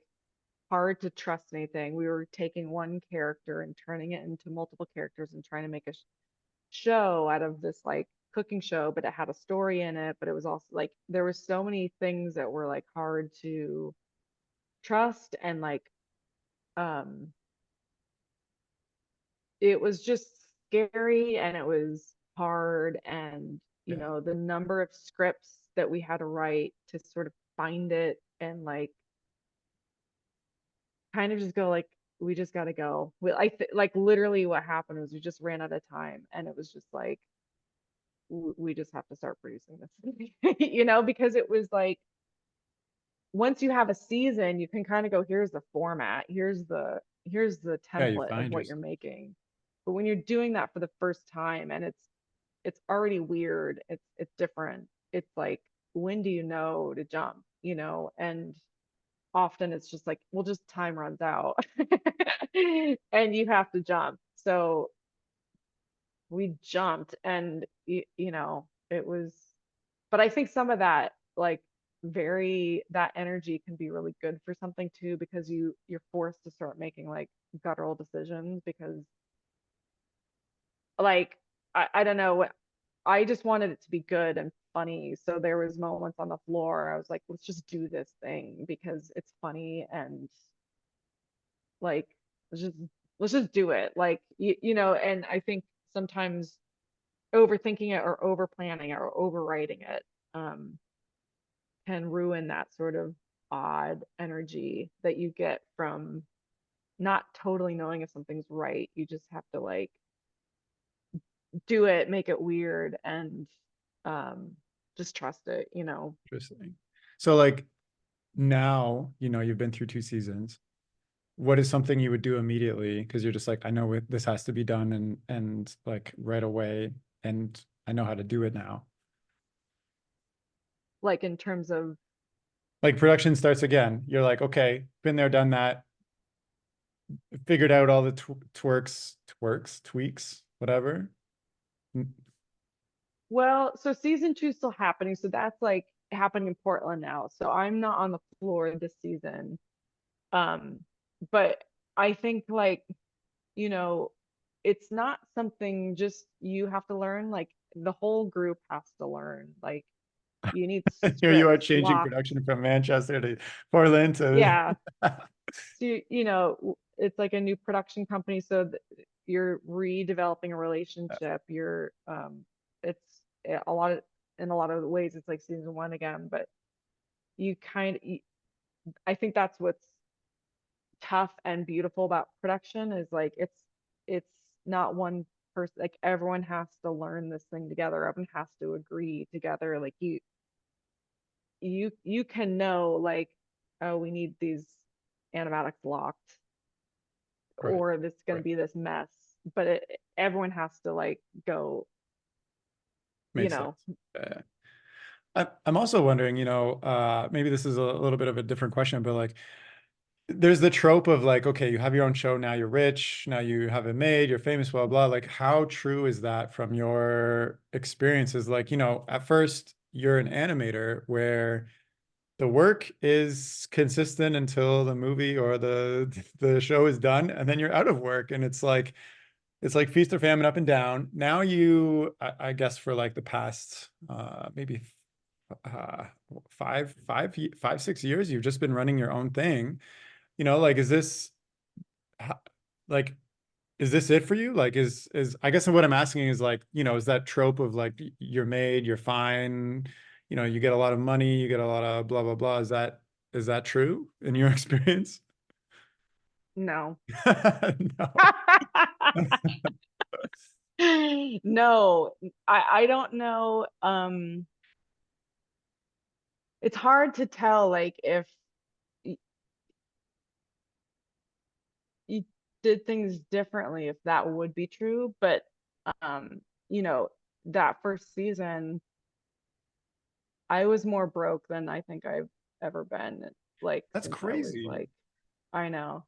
hard to trust anything. We were taking one character and turning it into multiple characters and trying to make a show out of this like cooking show, but it had a story in it. But it was also like there were so many things that were like hard to trust, and like um it was just scary, and it was hard, and Yeah. the number of scripts that we had to write to sort of find it, and like kind of just go like we just got to go. Like literally what happened was we just ran out of time, and it was just like we just have to start producing this, because it was like once you have a season, you can kind of go, here's the format, here's the Yeah, you template of find what yours. you're making. But when you're doing that for the first time, and it's already weird, it's different. It's like, when do you know to jump, and often it's just like, well, just time runs out and you have to jump. So we jumped, and it was, but I think some of that, like, that energy can be really good for something too, because you're forced to start making like guttural decisions, because like I don't know what, I just wanted it to be good and funny. So there was moments on the floor I was like, let's just do this thing because it's funny, and like let's just let's just do it. Like, and I think sometimes overthinking it or over planning or overwriting it um can ruin that sort of odd energy that you get from not totally knowing if something's right. You just have to like do it, make it weird, and um just trust it. Interesting. So like now, you've been through two seasons. what is something you would do immediately? Because you're just like, I know this has to be done and like right away, and I know how to do it now. Like in terms of, Like production starts again. You're like, okay, been there, done that, figured out all the tweaks, whatever. well, so season two is still happening. So that's like happening in Portland now. So I'm not on the floor this season. Um, but I think like, you know, it's not something just you have to learn, like the whole group has to learn. Like you need Here you are scripts, changing blocks. production from Manchester to Portland to Yeah. So it's like a new production company, so you're redeveloping a relationship. You're it's a lot of in a lot of ways it's like season one again, but you kind of I think that's what's tough and beautiful about production is like it's not one person, like everyone has to learn this thing together. Everyone has to agree together. Like you can know like, oh, we need these animatics locked, right, or this is going to right. be this mess, but everyone has to like go, you Makes sense. know. Yeah. I'm also wondering, maybe this is a little bit of a different question, but like there's the trope of like, okay, you have your own show, now you're rich, now you have it made, you're famous, blah, blah. Like, how true is that from your experiences? Like, at first you're an animator where the work is consistent until the movie or the show is done, and then you're out of work, and it's like feast or famine, up and down. Now I guess for like the past maybe uh, 5, 6 years, you've just been running your own thing. Like, like, is this it for you? Like, is I guess what I'm asking is like, is that trope of like you're made, you're fine, you get a lot of money, you get a lot of blah blah blah. Is that true in your experience? No. No. No, I don't know. It's hard to tell like if y- you did things differently, if that would be true. But um, you know, that first season, I was more broke than I think I've ever been, like That's since I was crazy. like, I know.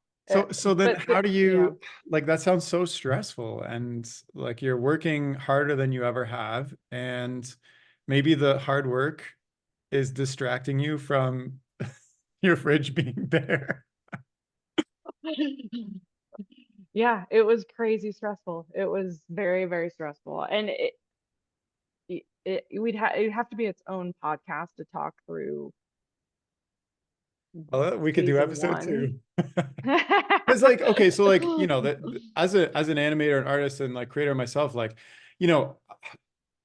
So then But how do yeah. you like that sounds so stressful and like you're working harder than you ever have, and maybe the hard work is distracting you from your fridge being bare. Yeah, it was crazy stressful. It was very, very stressful. And it'd have to be its own podcast to talk through Well, we could do season episode one. 2. Because like, okay, so like, that as an animator and artist and like creator myself, like, you know,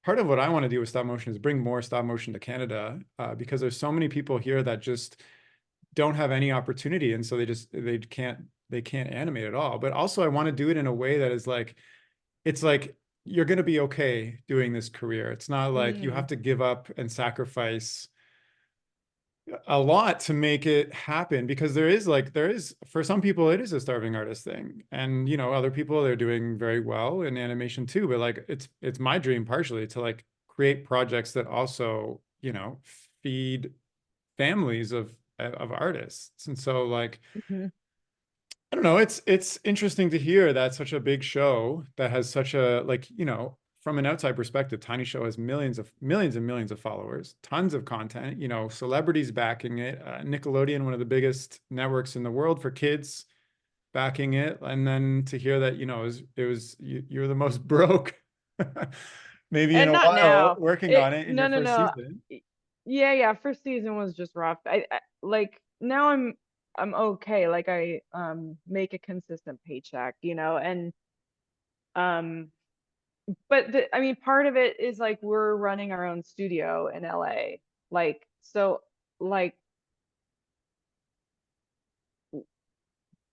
part of what I want to do with stop motion is bring more stop motion to Canada, because there's so many people here that just don't have any opportunity, and so they can't animate at all. But also, I want to do it in a way that is like, it's like you're going to be okay doing this career. It's not like you have Mm, to give up and sacrifice a lot to make it happen, because there is for some people it is a starving artist thing, and other people, they're doing very well in animation too, but like it's my dream partially to like create projects that also feed families of artists. And so like mhm. I don't know. It's interesting to hear that such a big show that has such a like, from an outside perspective, Tiny Show has millions and millions of followers, tons of content, celebrities backing it, Nickelodeon, one of the biggest networks in the world for kids, backing it, and then to hear that, you're the most broke, maybe in And a not while, now. working It on it in no your no first no. season. Yeah, yeah. First season was just rough. I like now I'm okay. Like I make a consistent paycheck, and um but I mean, part of it is like we're running our own studio in LA. Like, so, like,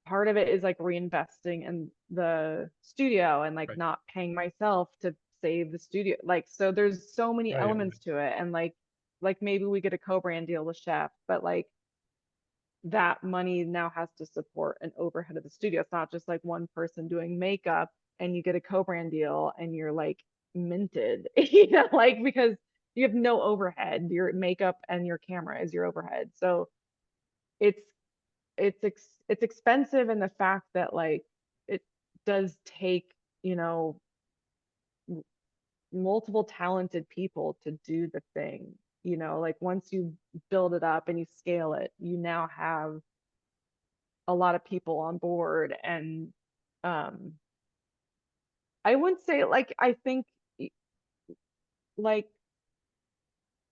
part of it is like reinvesting in the studio and like Right. not paying myself to save the studio. Like, so there's so many Yeah, yeah, elements to it. And like maybe we get a co-brand deal with Chef, but like that money now has to support an overhead of the studio. It's not just like one person doing makeup and you get a co-brand deal and you're like minted, like because you have no overhead. Your makeup and your camera is your overhead. So it's it's expensive in the fact that like it does take, you know, multiple talented people to do the thing. Like once you build it up and you scale it, you now have a lot of people on board. And um I wouldn't say like I think like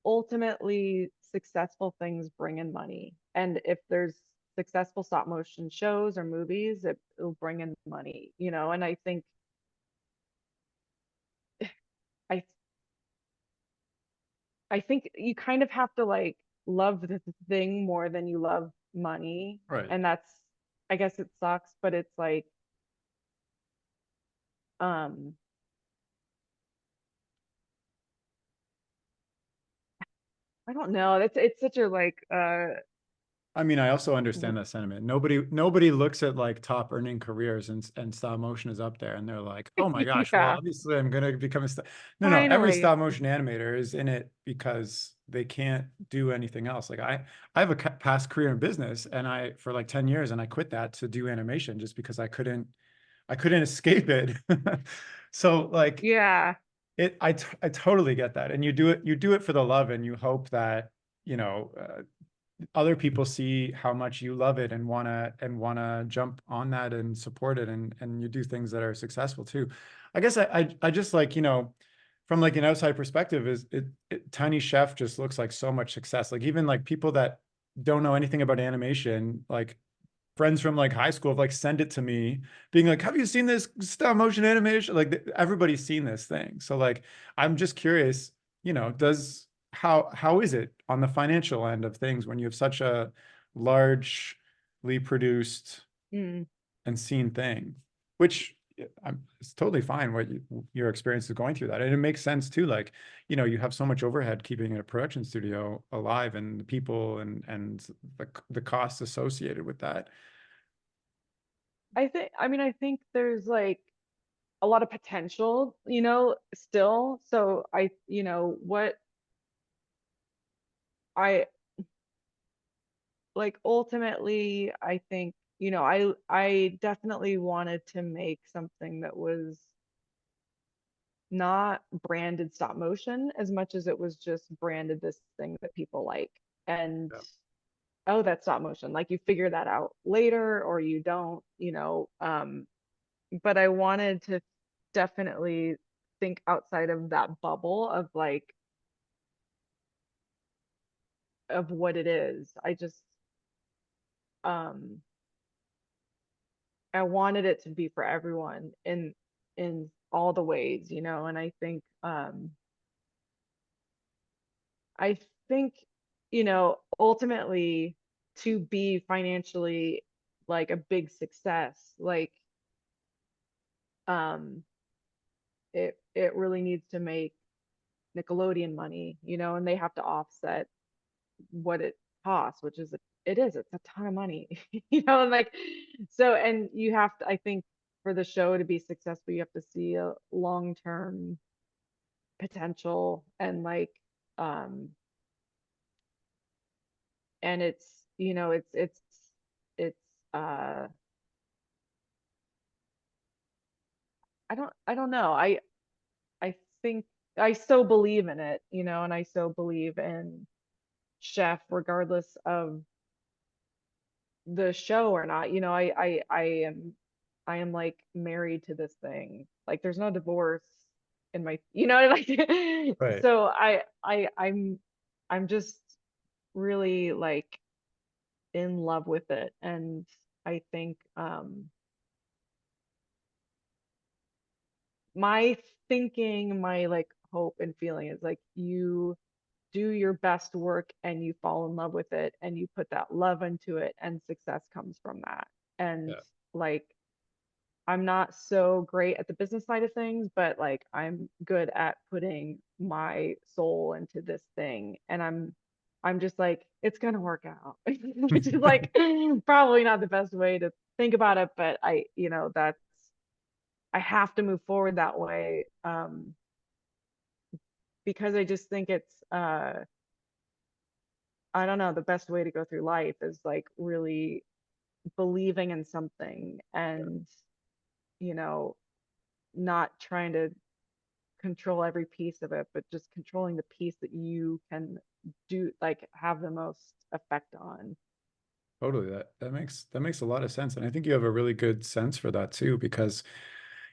ultimately successful things bring in money. And if there's successful stop motion shows or movies, it'll bring in money, and I I think you kind of have to like love the thing more than you love money. Right. And that's, I guess it sucks, but it's like, um, I don't know. It's such a like I mean, I also understand that sentiment. Nobody looks at like top earning careers and stop motion is up there and they're like, oh my gosh, well, yeah, obviously I'm gonna become a stop. No, every finally. stop motion animator is in it because they can't do anything else. Like I have a past career in business and I for like 10 years and I quit that to do animation just because I couldn't escape it. So like Yeah. I totally get that. And you do it for the love and you hope that, you know, other people see how much you love it and wanna jump on that and support it and you do things that are successful too. I guess I just like, from like an outside perspective is Tiny Chef just looks like so much success. Like even like people that don't know anything about animation, like friends from like high school have like send it to me being like, have you seen this stop motion animation? Like everybody's seen this thing. So like I'm just curious, does how is it on the financial end of things when you have such a largely produced Mm. and seen thing, which it's totally fine what your experience is going through that. And it makes sense too. Like, you have so much overhead keeping a production studio alive and the people and the costs associated with that. I think there's like a lot of potential, still. So what I like ultimately, I think, I definitely wanted to make something that was not branded stop motion as much as it was just branded this thing that people like. And Yeah. oh, that's stop motion. Like you figure that out later or you don't, but I wanted to definitely think outside of that bubble of like of what it is. Um I wanted it to be for everyone in all the ways, and I think, ultimately to be financially like a big success, like um it really needs to make Nickelodeon money, and they have to offset what it costs, which is it's a ton of money, and like so and you have to, I think for the show to be successful, you have to see a long-term potential and like um and it's uh I don't know. I think I so believe in it, and I so believe in Chef regardless of the show or not. I am like married to this thing. Like there's no divorce in my, like Right. so I'm just really like in love with it. And I think my thinking, my like hope and feeling is like you do your best work and you fall in love with it and you put that love into it and success comes from that. And Yeah. like I'm not so great at the business side of things, but like I'm good at putting my soul into this thing. And I'm just like, it's gonna work out. Which is like probably not the best way to think about it, but that's I have to move forward that way. Because I just think it's I don't know, the best way to go through life is like really believing in something and, you know, not trying to control every piece of it, but just controlling the piece that you can do, like have the most effect on. Totally. That makes a lot of sense. And I think you have a really good sense for that too, because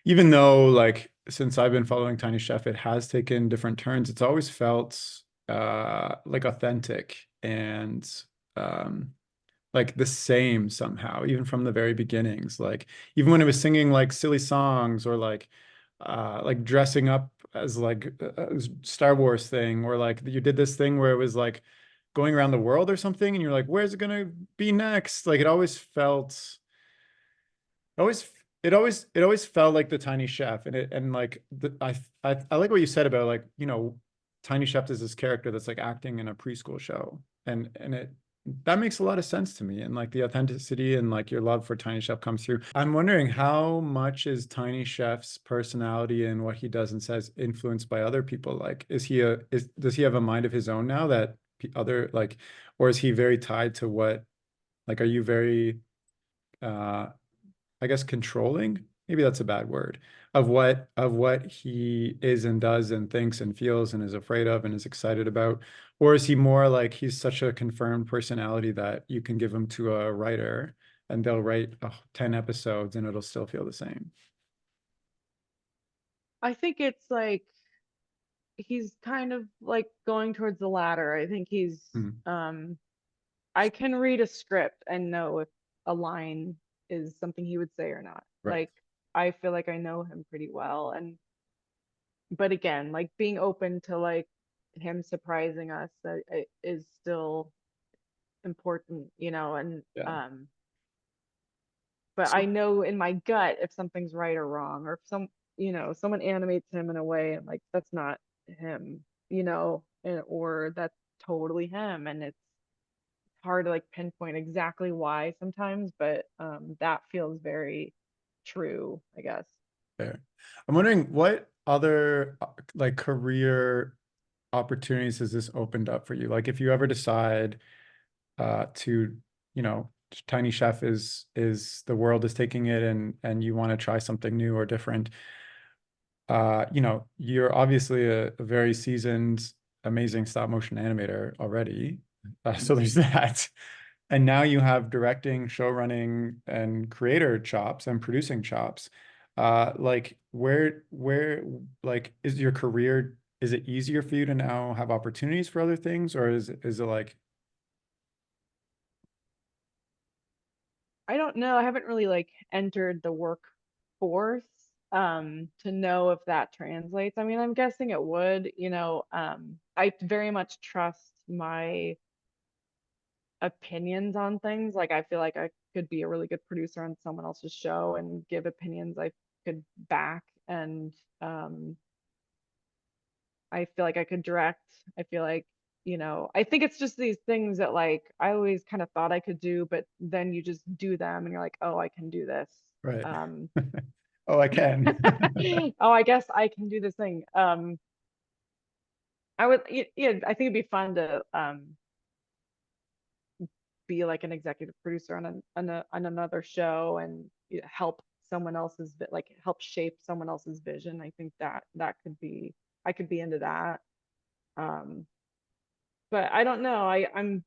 even though like since I've been following Tiny Chef, it has taken different turns, it's always felt like authentic and um like the same somehow, even from the very beginnings. Like even when it was singing like silly songs or like dressing up as like a Star Wars thing, or like you did this thing where it was like going around the world or something, and you're like, where's it gonna be next? Like it always felt always it always felt like the Tiny Chef, and like I like what you said about like Tiny Chef is this character that's like acting in a preschool show, and it that makes a lot of sense to me, and like the authenticity and like your love for Tiny Chef comes through. I'm wondering how much is Tiny Chef's personality and what he does and says influenced by other people? Like does he have a mind of his own now that other like, or is he very tied to what, like are you very uh I guess controlling, maybe that's a bad word, of what he is and does and thinks and feels and is afraid of and is excited about? Or is he more like he's such a confirmed personality that you can give him to a writer and they'll write 10 episodes and it'll still feel the same? I think it's like he's kind of like going towards the latter. I think he's Mhm. I can read a script and know if a line is something he would say or not. Right. Like I feel like I know him pretty well, and but again, like being open to like him surprising us is still important, and Yeah. but So I know in my gut if something's right or wrong, or if someone animates him in a way and like that's not him, or that's totally him, and it's hard to like pinpoint exactly why sometimes, but that feels very true, I guess. fair. I'm wondering what other like career opportunities has this opened up for you? Like if you ever decide to, you know, Tiny Chef is the world is taking it, and you want to try something new or different. You're obviously a very seasoned, amazing stop motion animator already. So there's that. And now you have directing, show running, and creator chops and producing chops. Like where like is your career, is it easier for you to now have opportunities for other things, or is it like I don't know. I haven't really like entered the workforce to know if that translates. I mean, I'm guessing it would, I very much trust my opinions on things. Like I feel like I could be a really good producer on someone else's show and give opinions I could back, and I feel like I could direct. I feel like, I think it's just these things that like I always kind of thought I could do, but then you just do them and you're like, oh, I can do this. right? Um, Oh, I can. oh, I guess I can do this thing. Yeah, I think it'd be fun to be like an executive producer on another show and help someone else's like help shape someone else's vision. I think that could be I could be into that. Um, but I don't know. I'm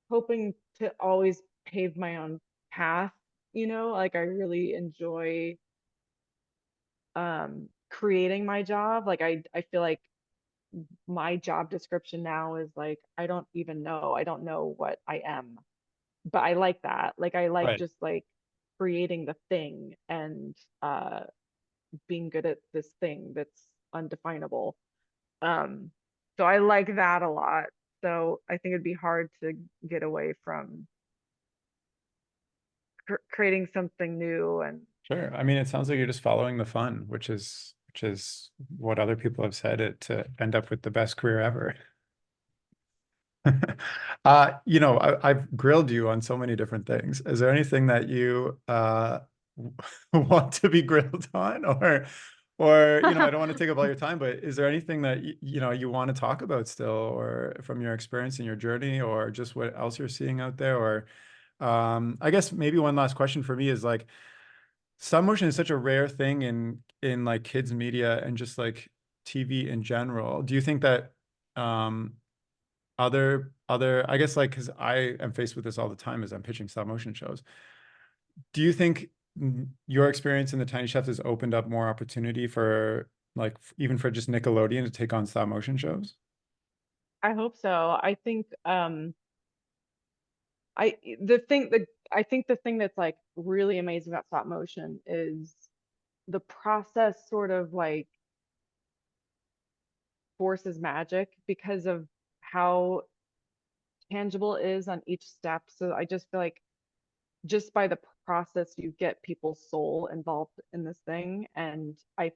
hoping to always pave my own path, like I really enjoy creating my job. Like I feel like my job description now is like I don't even know. I don't know what I am. But I like that. Like I like Right. just like creating the thing and being good at this thing that's undefinable. Um so I like that a lot. So I think it'd be hard to get away from creating something new. And Sure. I mean, it sounds like you're just following the fun, which is what other people have said it to end up with the best career ever. I've grilled you on so many different things. Is there anything that you want to be grilled on, or I don't want to take up all your time, but is there anything that you want to talk about still, or from your experience and your journey, or just what else you're seeing out there, or I guess maybe one last question for me is like stop motion is such a rare thing in like kids media and just like TV in general. Do you think that um I guess like because I am faced with this all the time as I'm pitching stop motion shows. Do you think your experience in the Tiny Chef has opened up more opportunity for like even for just Nickelodeon to take on stop motion shows? I hope so. I think I the thing that I think the thing that's like really amazing about stop motion is the process sort of like forces magic because of how tangible it is on each step. So I just feel like just by the process you get people's soul involved in this thing, and I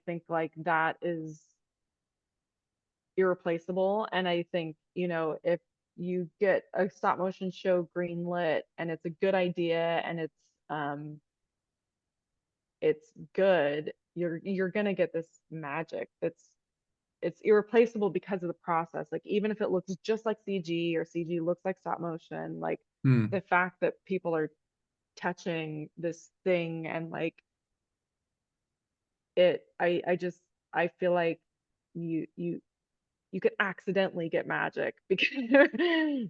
think like that is irreplaceable. And I think, if you get a stop motion show greenlit and it's a good idea and um it's good, you're gonna get this magic that's it's irreplaceable because of the process. Like even if it looks just like CG or CG looks like stop motion, like Hmm. the fact that people are touching this thing and like I just I feel like you could accidentally get magic because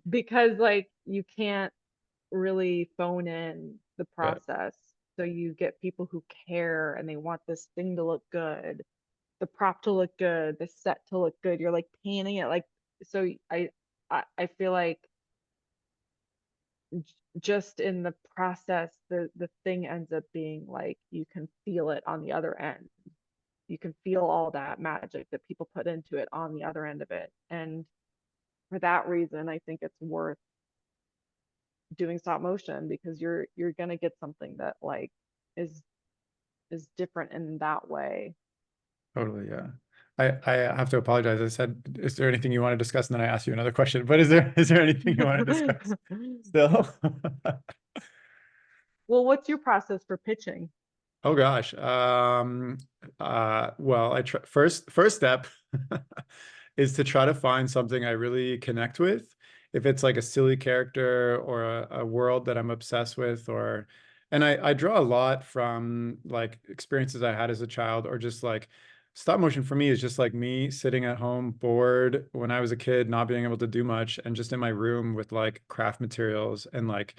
because like you can't really phone in the Yeah, process. So you get people who care and they want this thing to look good, the prop to look good, the set to look good. You're like painting it like so I feel like just in the process the thing ends up being like you can feel it on the other end. You can feel all that magic that people put into it on the other end of it. And for that reason, I think it's worth doing stop motion because you're gonna get something that like is is different in that way. totally. Yeah. I have to apologize. I said, is there anything you want to discuss? And then I asked you another question, but is there anything you want to discuss still? Well, what's your process for pitching? Oh gosh. Well, I try first step is to try to find something I really connect with. If it's like a silly character or a world that I'm obsessed with, and I draw a lot from like experiences I had as a child, or just like stop motion for me is just like me sitting at home bored when I was a kid, not being able to do much, and just in my room with like craft materials and like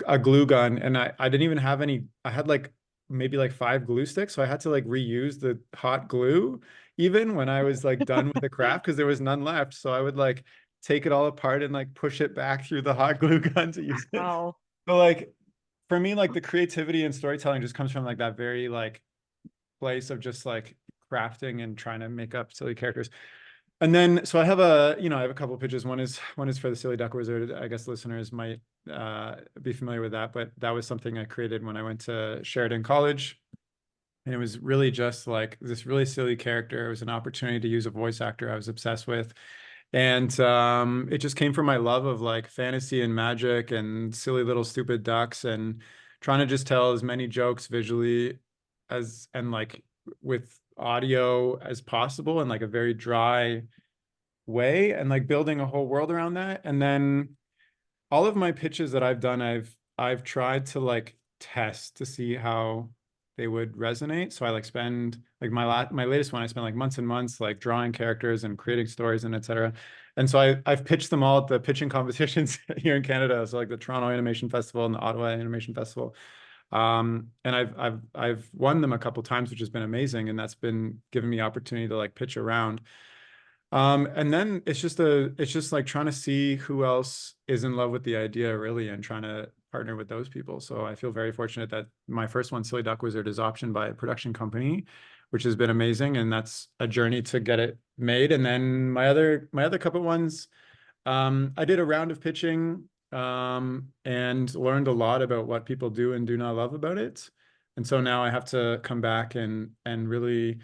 a glue gun. And I didn't even have any. I had like maybe like five glue sticks, so I had to like reuse the hot glue even when I was like done with the craft because there was none left. So I would like take it all apart and like push it back through the hot glue gun to use it. Wow. So like for me, like the creativity and storytelling just comes from like that very like place of just like crafting and trying to make up silly characters. And then, so I have a couple of pitches. One is for the Silly Duck Wizard. I guess listeners might be familiar with that, but that was something I created when I went to Sheridan College. And it was really just like this really silly character. It was an opportunity to use a voice actor I was obsessed with. And it just came from my love of like fantasy and magic and silly little stupid ducks and trying to just tell as many jokes visually as and like with audio as possible and like a very dry way and like building a whole world around that. And then all of my pitches that I've done, I've tried to like test to see how they would resonate. So I like spend like my latest one, I spent like months and months like drawing characters and creating stories and etc. And so I've pitched them all at the pitching competitions here in Canada. So like the Toronto Animation Festival and the Ottawa Animation Festival. And I've won them a couple times, which has been amazing. And that's been giving me opportunity to like pitch around. And then it's just like trying to see who else is in love with the idea really and trying to partner with those people. So I feel very fortunate that my first one, Silly Duck Wizard, is optioned by a production company, which has been amazing. And that's a journey to get it made. And then my other couple ones, I did a round of pitching, and learned a lot about what people do and do not love about it. And so now I have to come back and really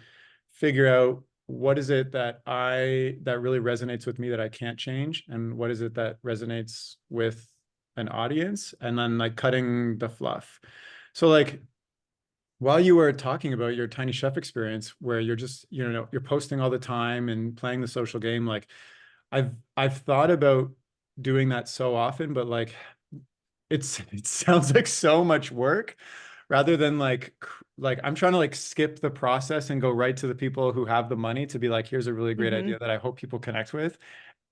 figure out what is it that really resonates with me that I can't change, and what is it that resonates with an audience, and then like cutting the fluff. So like while you were talking about your tiny chef experience where you're just, you're posting all the time and playing the social game, like I've thought about doing that so often, but like it sounds like so much work rather than like I'm trying to like skip the process and go right to the people who have the money to be like, here's a really great Hmm. idea that I hope people connect with,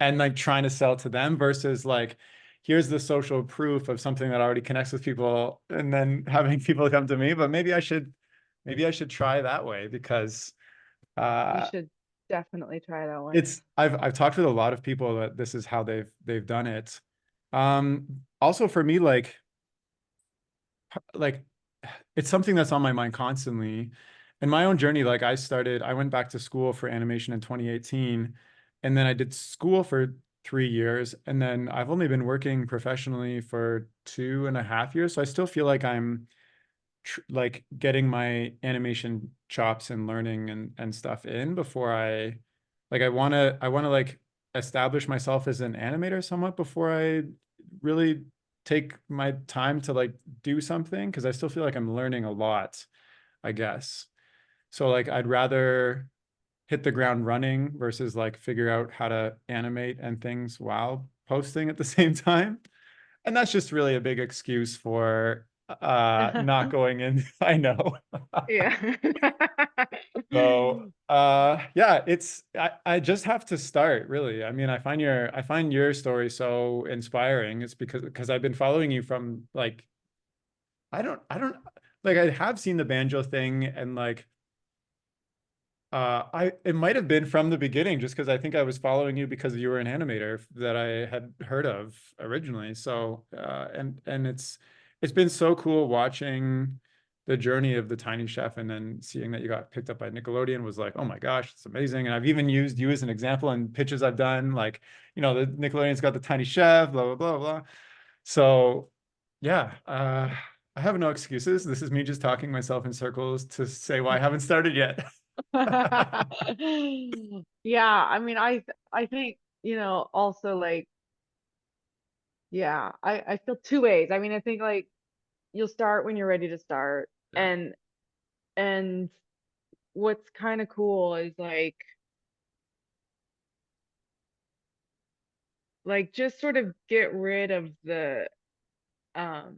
and like trying to sell to them versus like, here's the social proof of something that already connects with people and then having people come to me. But maybe I should try that way because You uh should definitely try that way. I've talked with a lot of people that this is how they've done it. Also for me, like it's something that's on my mind constantly. In my own journey, like I went back to school for animation in 2018, and then I did school for 3 years, and then I've only been working professionally for 2.5 years. So I still feel like I'm like getting my animation chops and learning and stuff in before I want to like establish myself as an animator somewhat before I really take my time to like do something, because I still feel like I'm learning a lot, I guess. So like I'd rather hit the ground running versus like figure out how to animate and things while posting at the same time. And that's just really a big excuse for not going in. I know. Yeah. So yeah, I just have to start, really. I mean, I find your story so inspiring. It's because I've been following you from like I don't like I have seen the banjo thing, and like I it might have been from the beginning just because I think I was following you because you were an animator that I had heard of originally. So and it's been so cool watching the journey of the tiny chef, and then seeing that you got picked up by Nickelodeon was like, oh my gosh, it's amazing. And I've even used you as an example in pitches I've done, like, the Nickelodeon's got the tiny chef, blah blah blah blah. So yeah, I have no excuses. This is me just talking myself in circles to say why I haven't started yet. Yeah, I mean, I think, also like, yeah, I feel two ways. I mean, I think like you'll start when you're ready to start. Yeah, And what's kind of cool is like just sort of get rid of um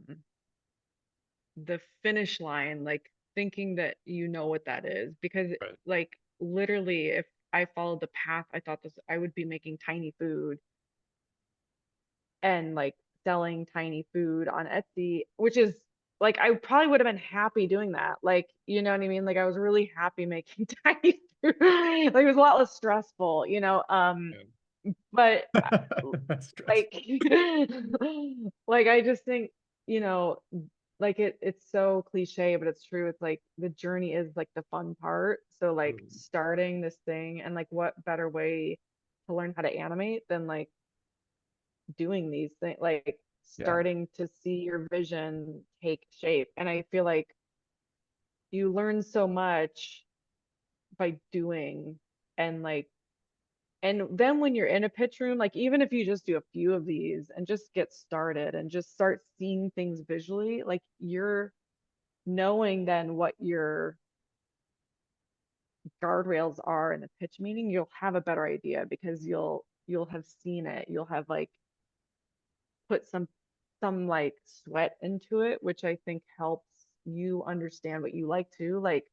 the finish line, like thinking that you know what that is. Because right. like literally if I followed the path I thought this I would be making tiny food and like selling tiny food on Etsy, which is like I probably would have been happy doing that. Like, you know what I mean? Like I was really happy making tiny food. Like it was a lot less stressful, you know. But That's stressful. like like I just think, you know, like it's so cliche, but it's true. It's like the journey is like the fun part. So like Mm. starting this thing, and like what better way to learn how to animate than like doing these things, like Yeah, starting to see your vision take shape. And I feel like you learn so much by doing. And like, and then when you're in a pitch room, like even if you just do a few of these and just get started and just start seeing things visually, like you're knowing then what your guardrails are in the pitch meeting, you'll have a better idea because you'll have seen it. You'll have like put some like sweat into it, which I think helps you understand what you like too. Like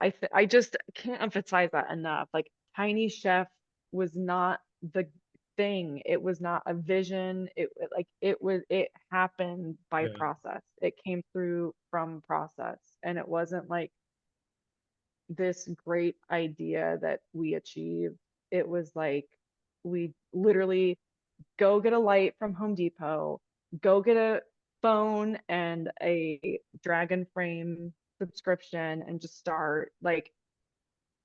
I just can't emphasize that enough. Like Tiny Chef was not the thing. It was not a vision. It happened by yeah, process. It came through from process. And it wasn't like this great idea that we achieved. It was like we literally go get a light from Home Depot, go get a phone and a dragon frame subscription and just start like,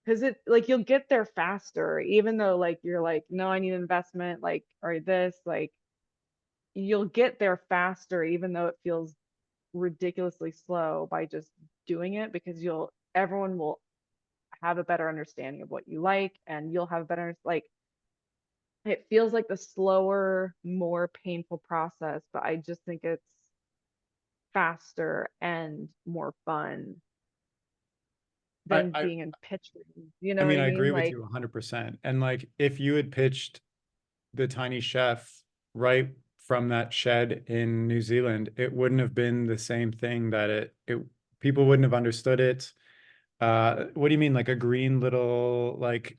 because it like you'll get there faster, even though like you're like, no, I need investment, like, or this, like you'll get there faster, even though it feels ridiculously slow by just doing it, because everyone will have a better understanding of what you like, and you'll have a better, like, it feels like the slower, more painful process, but I just think it's faster and more fun than I being in pitch rooms. You I know what mean, I I mean? agree with Like, you 100%. And like, if you had pitched the tiny chef right from that shed in New Zealand, it wouldn't have been the same thing that it people wouldn't have understood it. What do you mean, like a green little like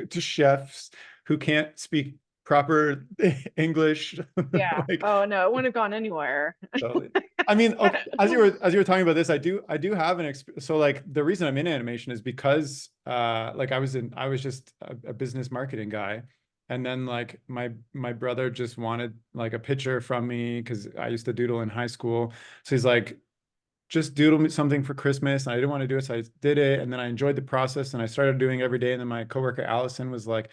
to chefs who can't speak proper English? yeah. Like, Oh no, it wouldn't have gone anywhere. totally. I mean, okay, as you were talking about this, I do have an so like the reason I'm in animation is because like I was just a business marketing guy. And then like my brother just wanted like a picture from me because I used to doodle in high school. So he's like, just doodle me something for Christmas. And I didn't want to do it, so I did it. And then I enjoyed the process and I started doing it every day. And then my coworker Allison was like,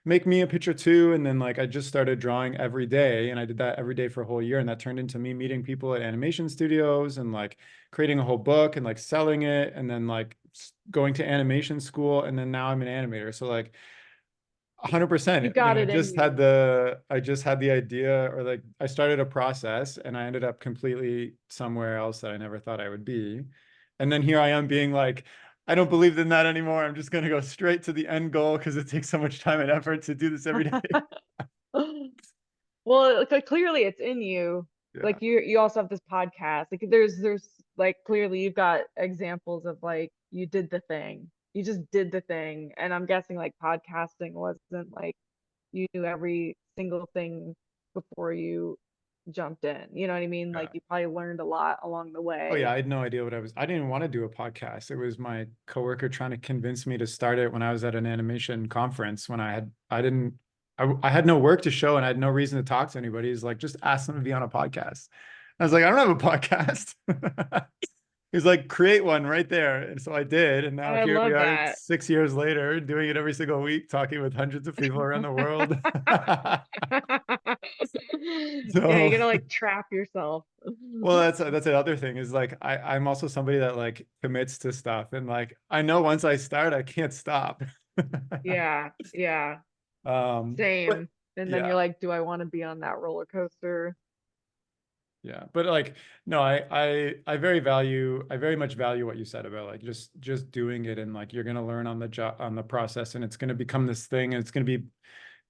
make me a picture too. And then like I just started drawing every day. And I did that every day for a whole year. And that turned into me meeting people at animation studios and like creating a whole book and like selling it. And then like going to animation school. And then now I'm an animator. So like 100%, You got it in you. I just had the idea, or like I started a process and I ended up completely somewhere else that I never thought I would be. And then here I am being like, I don't believe in that anymore. I'm just going to go straight to the end goal because it takes so much time and effort to do this every day. Well, clearly it's in you. Yeah. Like you also have this podcast. Like there's like clearly you've got examples of like you did the thing. You just did the thing. And I'm guessing like podcasting wasn't like you knew every single thing before you jumped in. You know what I mean? Like Yeah. you probably learned a lot along the Oh yeah, way. I had no idea what I didn't even want to do a podcast. It was my coworker trying to convince me to start it when I was at an animation conference when I had no work to show and I had no reason to talk to anybody. He's like, just ask them to be on a podcast. I was like, I don't have a podcast. He's like, create one right there. And so I did. And now I here we love are that. 6 years later, doing it every single week, talking with hundreds of people around the world. Yeah, you So gotta like trap yourself. well, that's another thing is like I'm also somebody that like commits to stuff and like I know once I start I can't stop. Yeah, yeah, But same. And then you're yeah, like, do I want to be on that roller coaster? yeah. But like no, I very much value what you said about like just doing it and like you're gonna learn on the job on the process and it's gonna become this thing and it's gonna be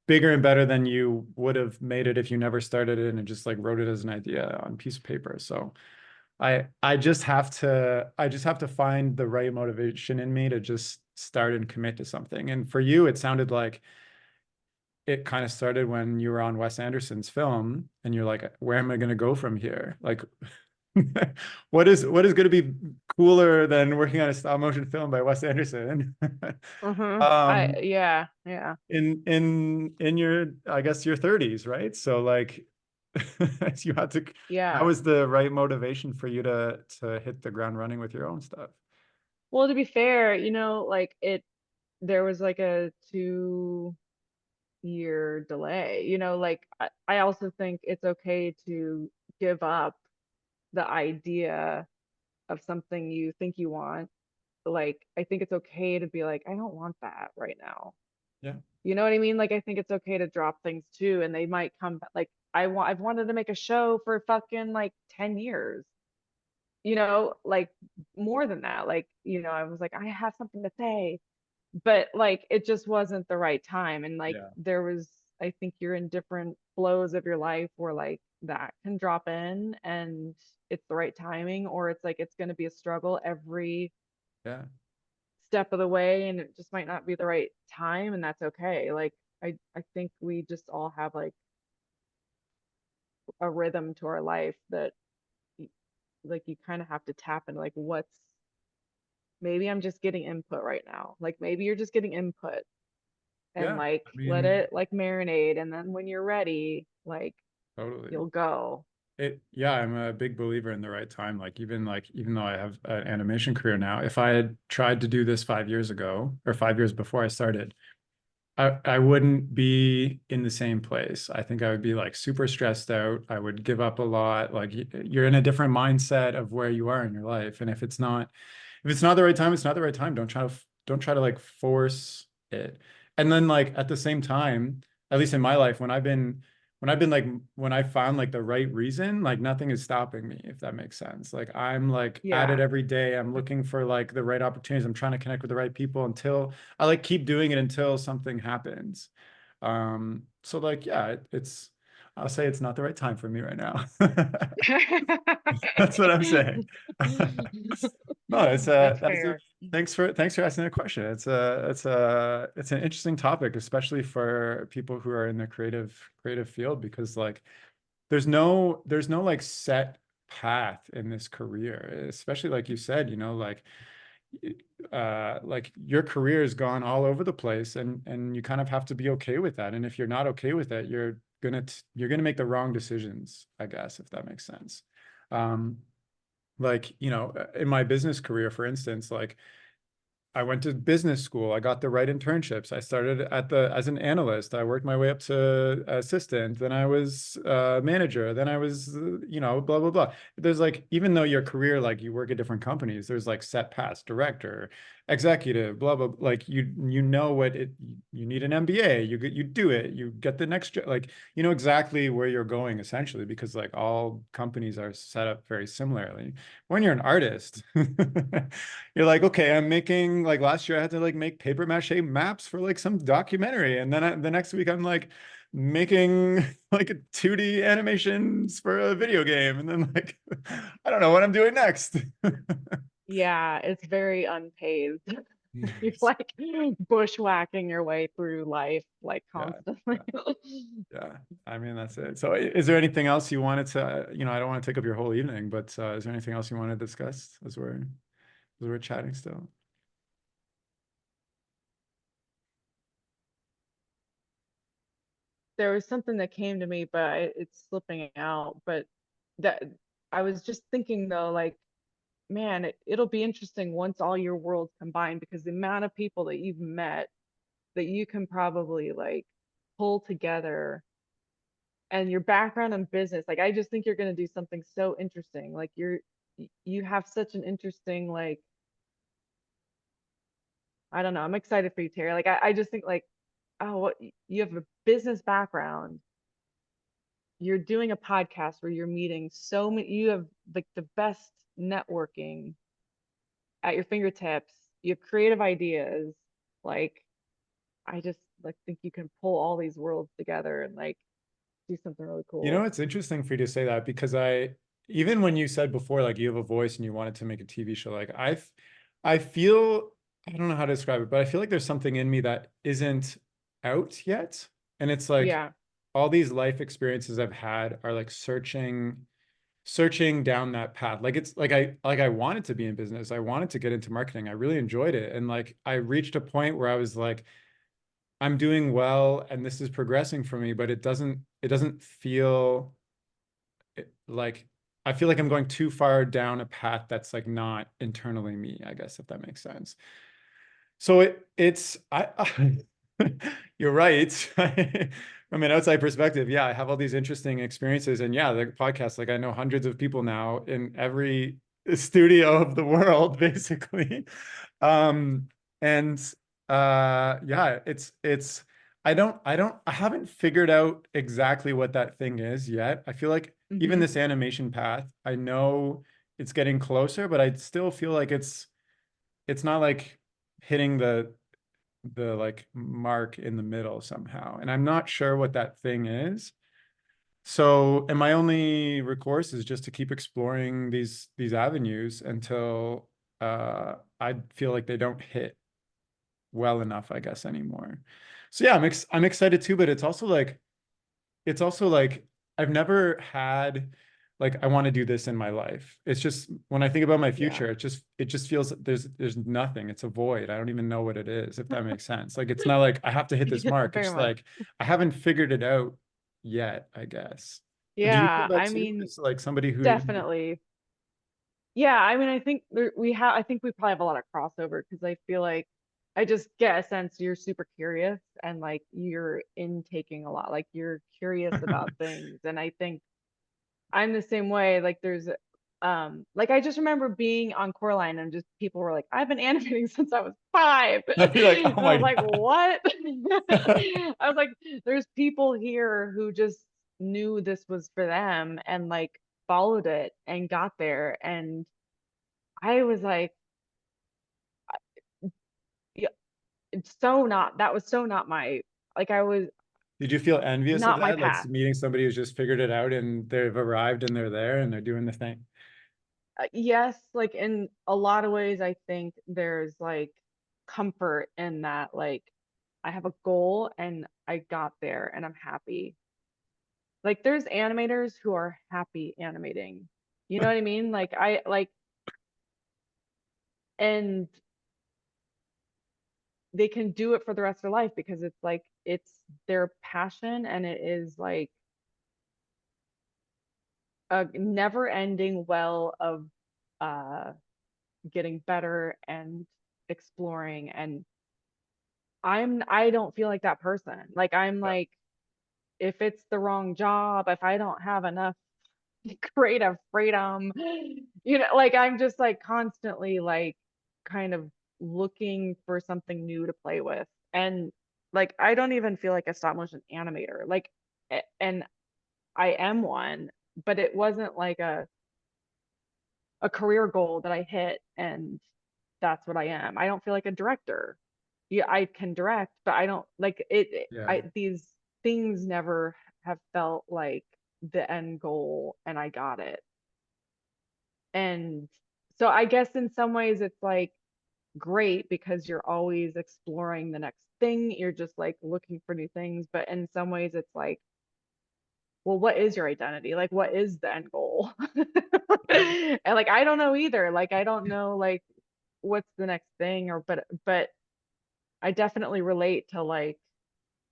bigger and better than you would have made it if you never started it and just like wrote it as an idea on a piece of paper. So I just have to find the right motivation in me to just start and commit to something. And for you, it sounded like it kind of started when you were on Wes Anderson's film and you're like, where am I going to go from here? Like what is going to be cooler than working on a stop motion film by Wes Anderson? I um yeah, yeah, in your I guess your 30s, right? So like you had to that yeah. was the right motivation for you to hit the ground running with your own stuff. Well, to be fair, like there was like a 2-year delay. Like I also think it's okay to give up the idea of something you think you want. Like I think it's okay to be like, I don't want that right now. Yeah. You know what I mean? Like I think it's okay to drop things too, and they might come back. Like I've wanted to make a show for fucking like 10 years. Like more than that. Like, I was like, I have something to say, but like it just wasn't the right time. And like Yeah. I think you're in different flows of your life where like that can drop in and it's the right timing, or it's like it's going to be a struggle every Yeah. step of the way and it just might not be the right time, and that's okay. Like I think we just all have like a rhythm to our life that like you kind of have to tap into like what's maybe I'm just getting input right now. Like maybe you're just getting input and Yeah. like I let mean, it like marinate, and then when you're ready, like totally. you'll go. Yeah, I'm a big believer in the right time. Like even though I have an animation career now, if I had tried to do this 5 years ago or 5 years before I started, I wouldn't be in the same place. I think I would be like super stressed out. I would give up a lot. Like you're in a different mindset of where you are in your life. And if it's not the right time, it's not the right time. don't try to like force it. And then like at the same time, at least in my life, when I found like the right reason, like nothing is stopping me, if that makes sense. Like I'm like at it Yeah. every day. I'm looking for like the right opportunities. I'm trying to connect with the right people until I like keep doing it until something happens. So like, yeah, I'll say it's not the right time for me right now. That's what I'm saying. No, That's that is a fair. thanks for asking that question. It's an interesting topic, especially for people who are in the creative field, because like there's no like set path in this career, especially like you said, you know, like your career has gone all over the place, and you kind of have to be okay with that. And if you're not okay with that, you're gonna make the wrong decisions, I guess, if that makes sense. Um, like, you know, in my business career, for instance, like I went to business school. I got the right internships. I started as an analyst. I worked my way up to assistant. Then I was manager. Then I was, you know, blah blah blah. There's like, even though your career, like you work at different companies, there's like set paths, director, executive, blah blah. Like you know what it. You need an MBA. You do it. You get the next job. Like you know exactly where you're going essentially, because like all companies are set up very similarly. When you're an artist, you're like, okay, I'm making like last year I had to like make paper mache maps for like some documentary, and then the next week I'm like making like a 2D animations for a video game, and then like I don't know what I'm doing next. Yeah, it's very unpaved. You're like bushwhacking your way through life like Yeah, constantly. yeah, yeah. I mean, that's it. So, is there anything else you wanted to, you know, I don't want to take up your whole evening, but is there anything else you want to discuss as we're chatting still? There was something that came to me, but it's slipping out. But that I was just thinking though, like, man, it'll be interesting once all your worlds combine because the amount of people that you've met that you can probably like pull together and your background in business, like I just think you're going to do something so interesting. Like you have such an interesting like I don't know. I'm excited for you, Terry. Like I just think like, oh, what you have a business background. You're doing a podcast where you're meeting so many, you have like the best networking at your fingertips. You have creative ideas. Like I just like think you can pull all these worlds together and like do something really You know, cool. it's interesting for you to say that, because even when you said before, like you have a voice and you wanted to make a TV show, like I feel, I don't know how to describe it, but I feel like there's something in me that isn't out yet. And it's like Yeah. all these life experiences I've had are like searching down that path. Like it's like I wanted to be in business. I wanted to get into marketing. I really enjoyed it. And like I reached a point where I was like, I'm doing well and this is progressing for me, but it doesn't feel like, I feel like I'm going too far down a path that's like not internally me, I guess, if that makes sense. So it's you're right. From an outside perspective, yeah, I have all these interesting experiences, and yeah, the podcast, like I know hundreds of people now in every studio of the world, basically. Um, and yeah, I haven't figured out exactly what that thing is yet. I feel like even Hmm. this animation path, I know it's getting closer, but I still feel like it's not like hitting the like mark in the middle somehow. And I'm not sure what that thing is. So, and my only recourse is just to keep exploring these avenues until I feel like they don't hit well enough, I guess, anymore. So yeah, I'm excited too, but it's also like I've never had like I want to do this in my life. It's just when I think about my Yeah. future, it just feels there's nothing. It's a void. I don't even know what it is, if that makes sense. Like it's not like I have to hit this Yeah, mark. very It's much. like I haven't figured it out yet, I guess. Do you feel Yeah, that I too? mean, It's like somebody who definitely. Yeah, I mean, I think I think we probably have a lot of crossover because I feel like I just get a sense you're super curious and like you're intaking a lot, like you're curious about things. And I think I'm the same way. Like like I just remember being on Coraline and just people were like, I've been animating since I was 5. I'd be like, And oh I my was like, God. what? I was like, there's people here who just knew this was for them and like followed it and got there. And I was like, yeah, it's so not, that was so not my, like I was Did you feel envious of not my that? Like path. meeting somebody who's just figured it out and they've arrived and they're there and they're doing the thing. Yes, like in a lot of ways, I think there's like comfort in that. Like, I have a goal and I got there and I'm happy. Like, there's animators who are happy animating. You know what I mean? Like, I like, and they can do it for the rest of their life because it's like, it's their passion and it is like a never ending well of uh getting better and exploring. And I don't feel like that person. Like I'm Yeah. like if it's the wrong job, if I don't have enough creative freedom, like I'm just like constantly like kind of looking for something new to play with. And like I don't even feel like a stop motion animator. Like and I am one, but it wasn't like a career goal that I hit and that's what I am. I don't feel like a director. Yeah, I can direct, but I don't like Yeah. I these things never have felt like the end goal and I got it. And so I guess in some ways it's like great because you're always exploring the next thing. You're just like looking for new things, but in some ways it's like, well, what is your identity? Like what is the end goal? Yeah. And like I don't know either. Like I don't know like what's the next thing or but I definitely relate to like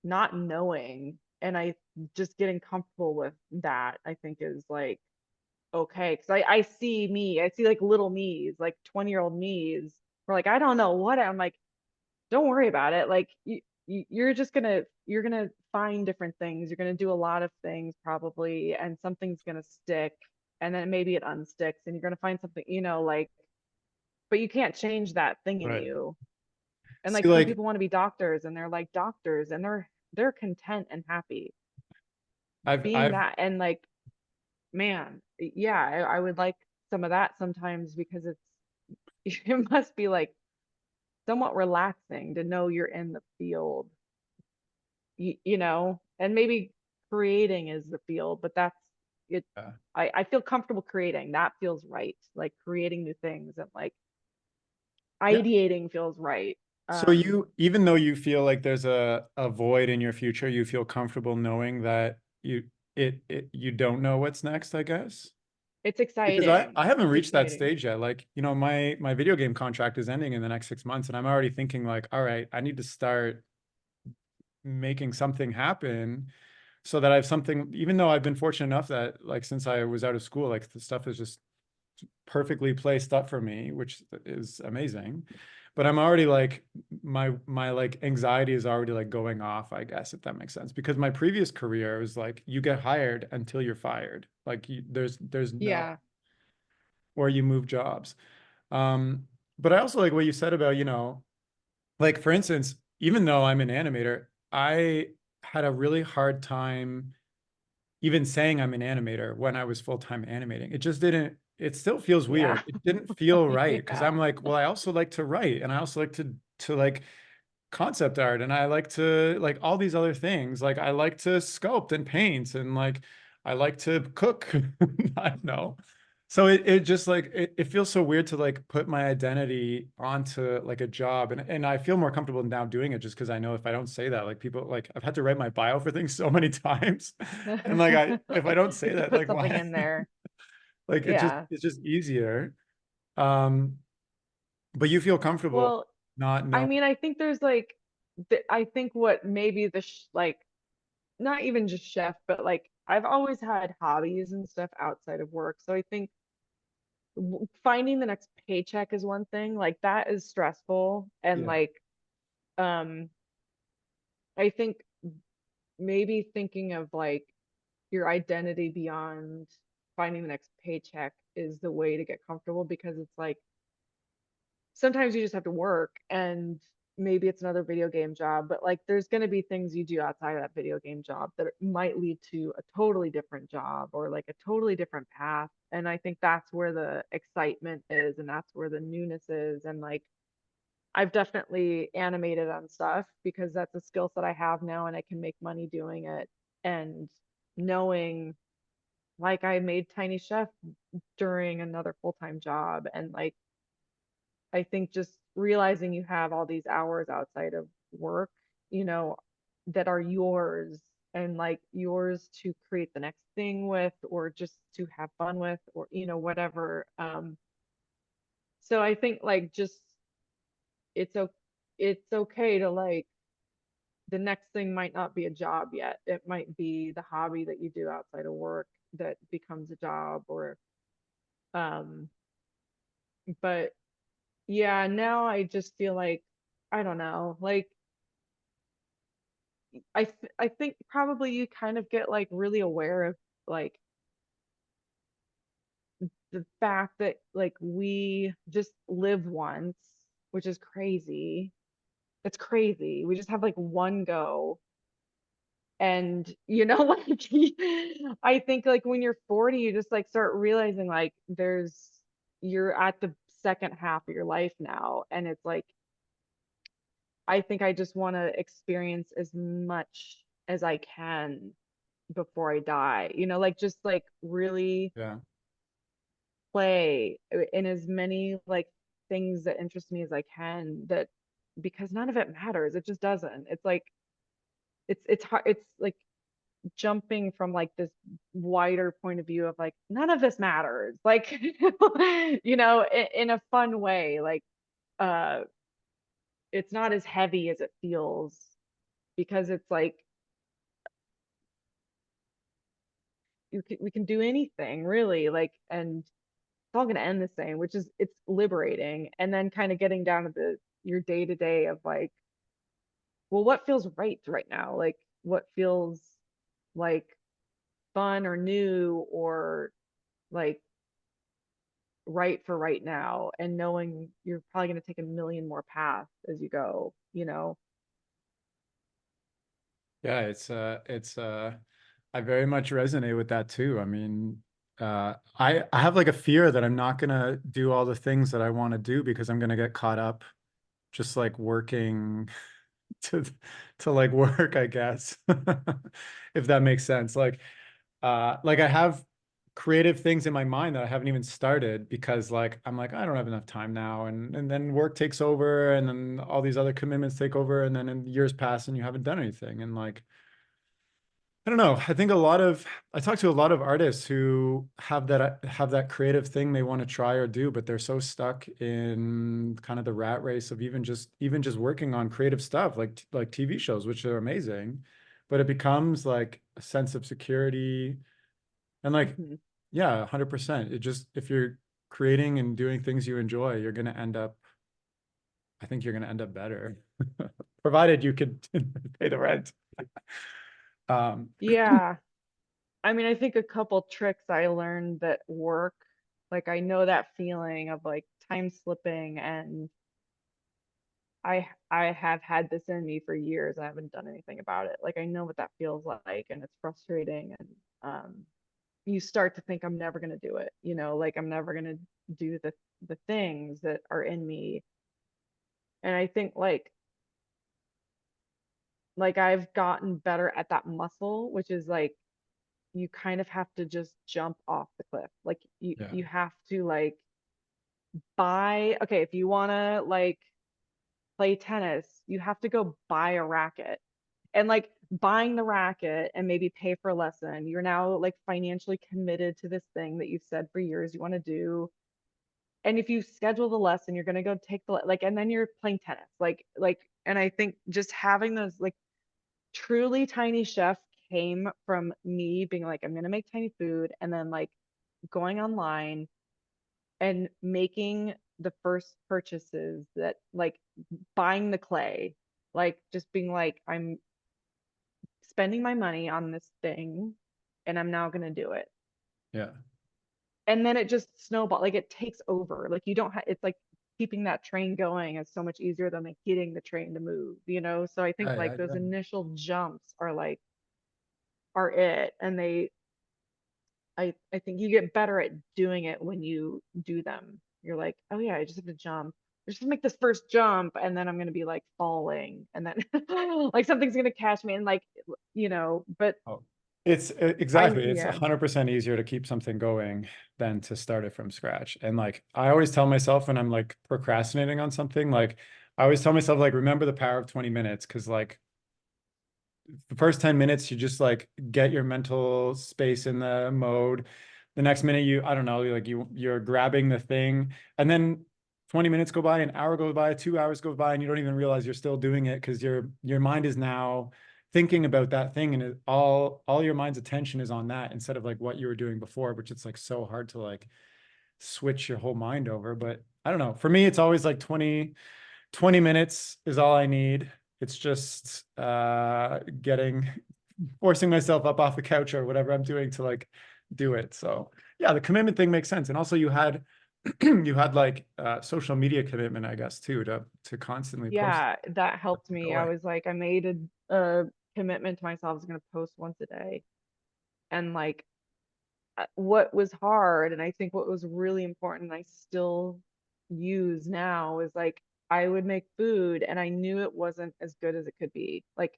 not knowing and I just getting comfortable with that I think is like okay because I see me I see like little me's like 20-year-old me's where like I don't know what I'm like don't worry about it like you're just you're gonna find different things you're gonna do a lot of things probably and something's gonna stick and then maybe it unsticks and you're gonna find something like but you can't change that thing in Right. you. And See, like some like people want to be doctors and they're like doctors and they're content and happy being I've that. And like, man, yeah, I would like some of that sometimes because it's it must be like somewhat relaxing to know you're in the field, and maybe creating is the field, but that's it. yeah. I feel comfortable creating. That feels right. Like creating new things and like Yeah. ideating feels right. So Um, you, even though you feel like there's a void in your future, you feel comfortable knowing that you don't know what's next, I guess. it's Because exciting. I haven't It's reached that exciting. stage yet. Like, my video game contract is ending in the next 6 months, and I'm already thinking like, all right, I need to start making something happen so that I have something, even though I've been fortunate enough that like since I was out of school, like the stuff is just perfectly placed up for me, which is amazing. But I'm already like my like anxiety is already like going off, I guess, if that makes sense. Because my previous career was like you get hired until you're fired. Like there's no Yeah. or you move jobs. Um, but I also like what you said about, like for instance, even though I'm an animator, I had a really hard time even saying I'm an animator when I was full-time animating. It just didn't, it still feels weird. Yeah. It didn't feel right because Yeah. I'm like, well, I also like to write and I also like to like concept art and I like to like all these other things. Like I like to sculpt and paint and like I like to cook. I don't know. So it just like it feels so weird to like put my identity onto like a job and I feel more comfortable now doing it just because I know if I don't say that, like people like I've had to write my bio for things so many times. And like I if I don't You say have to that, put like something why in there. like Yeah. it's just easier. Um, but you feel comfortable Well, not I knowing. mean, I think there's like, I think what maybe like, not even just chef, but like, I've always had hobbies and stuff outside of work. So I think finding the next paycheck is one thing. Like, that is stressful. And Yeah. like, um, I think maybe thinking of like your identity beyond. finding the next paycheck is the way to get comfortable, because it's like sometimes you just have to work, and maybe it's another video game job, but like there's going to be things you do outside of that video game job that might lead to a totally different job or like a totally different path. And I think that's where the excitement is, and that's where the newness is. And like I've definitely animated on stuff because that's a skill set I have now and I can make money doing it. And knowing, like, I made Tiny Chef during another full-time job, and like I think just realizing you have all these hours outside of work, you know, that are yours, and like yours to create the next thing with, or just to have fun with, or, whatever. So I think like just it's it's okay to like the next thing might not be a job yet. It might be the hobby that you do outside of work that becomes a job, or um but yeah, now I just feel like I don't know, like I think probably you kind of get like really aware of like the fact that like we just live once, which is crazy. It's crazy. We just have like one go. And like I think like when you're 40, you just like start realizing like you're at the second half of your life now. And it's like I think I just want to experience as much as I can before I die. Like just like really Yeah. play in as many like things that interest me as I can, that because none of it matters. It just doesn't. It's like it's hard. It's like jumping from like this wider point of view of like none of this matters. Like in a fun way. Like uh it's not as heavy as it feels, because it's like we can do anything really, like, and it's all going to end the same, which is it's liberating. And then kind of getting down to your day to day of like, well, what feels right now? Like what feels like fun or new, or like right for right now, and knowing you're probably going to take a million more paths as you go. Yeah, I very much resonate with that too. I mean, I have like a fear that I'm not gonna do all the things that I want to do because I'm gonna get caught up just like working to to like work, I guess. If that makes sense. Like I have creative things in my mind that I haven't even started because like I'm like I don't have enough time now, and then work takes over, and then all these other commitments take over, and then years pass and you haven't done anything. And like I don't know. I think I talk to a lot of artists who have that creative thing they want to try or do, but they're so stuck in kind of the rat race of even just working on creative stuff like TV shows, which are amazing, but it becomes like a sense of security and like Mhm. yeah, 100%. It just if you're creating and doing things you enjoy, I think you're gonna end up better, provided you could pay the rent. Um, Yeah. I mean, I think a couple tricks I learned that work, like I know that feeling of like time slipping, and I have had this in me for years. I haven't done anything about it. Like I know what that feels like, and it's frustrating. And you start to think I'm never gonna do it, like I'm never gonna do the things that are in me. And I think like I've gotten better at that muscle, which is like you kind of have to just jump off the cliff. Like you yeah, you have to like buy, okay, if you want to like play tennis, you have to go buy a racket. And like buying the racket and maybe pay for a lesson, you're now like financially committed to this thing that you've said for years you want to do. And if you schedule the lesson, you're going to go take the like, and then you're playing tennis. And I think just having those like truly Tiny Chef came from me being like, I'm going to make tiny food, and then like going online and making the first purchases, that like buying the clay, like just being like, I'm spending my money on this thing and I'm now going to do it. yeah. and then it just snowball, like it takes over. Like you don't have, it's like keeping that train going is so much easier than like getting the train to move, you know? So I think Yeah, like yeah, those yeah. initial jumps are like are it. And I think you get better at doing it when you do them. You're like, oh yeah, I just have to jump. I just have to make this first jump, and then I'm gonna be like falling, and then like something's gonna catch me, and like, but Oh, it's I exactly. It's yeah 100% easier to keep something going than to start it from scratch. And like I always tell myself when I'm like procrastinating on something, like I always tell myself like remember the power of 20 minutes because like the first 10 minutes you just like get your mental space in the mode. The next minute you I don't know, like you're grabbing the thing and then 20 minutes go by, an hour goes by, 2 hours go by, and you don't even realize you're still doing it because your mind is now thinking about that thing, and all your mind's attention is on that instead of like what you were doing before, which it's like so hard to like switch your whole mind over. But I don't know. For me, it's always like 20 minutes is all I need. It's just getting forcing myself up off the couch or whatever I'm doing to like do it. So yeah, the commitment thing makes sense. And also you had you had like social media commitment, I guess, too, to constantly post yeah, that helped me. I going. was like, I made a commitment to myself. I was gonna post once a day, and like what was hard, and I think what was really important, and I still use now, is like I would make food, and I knew it wasn't as good as it could be. Like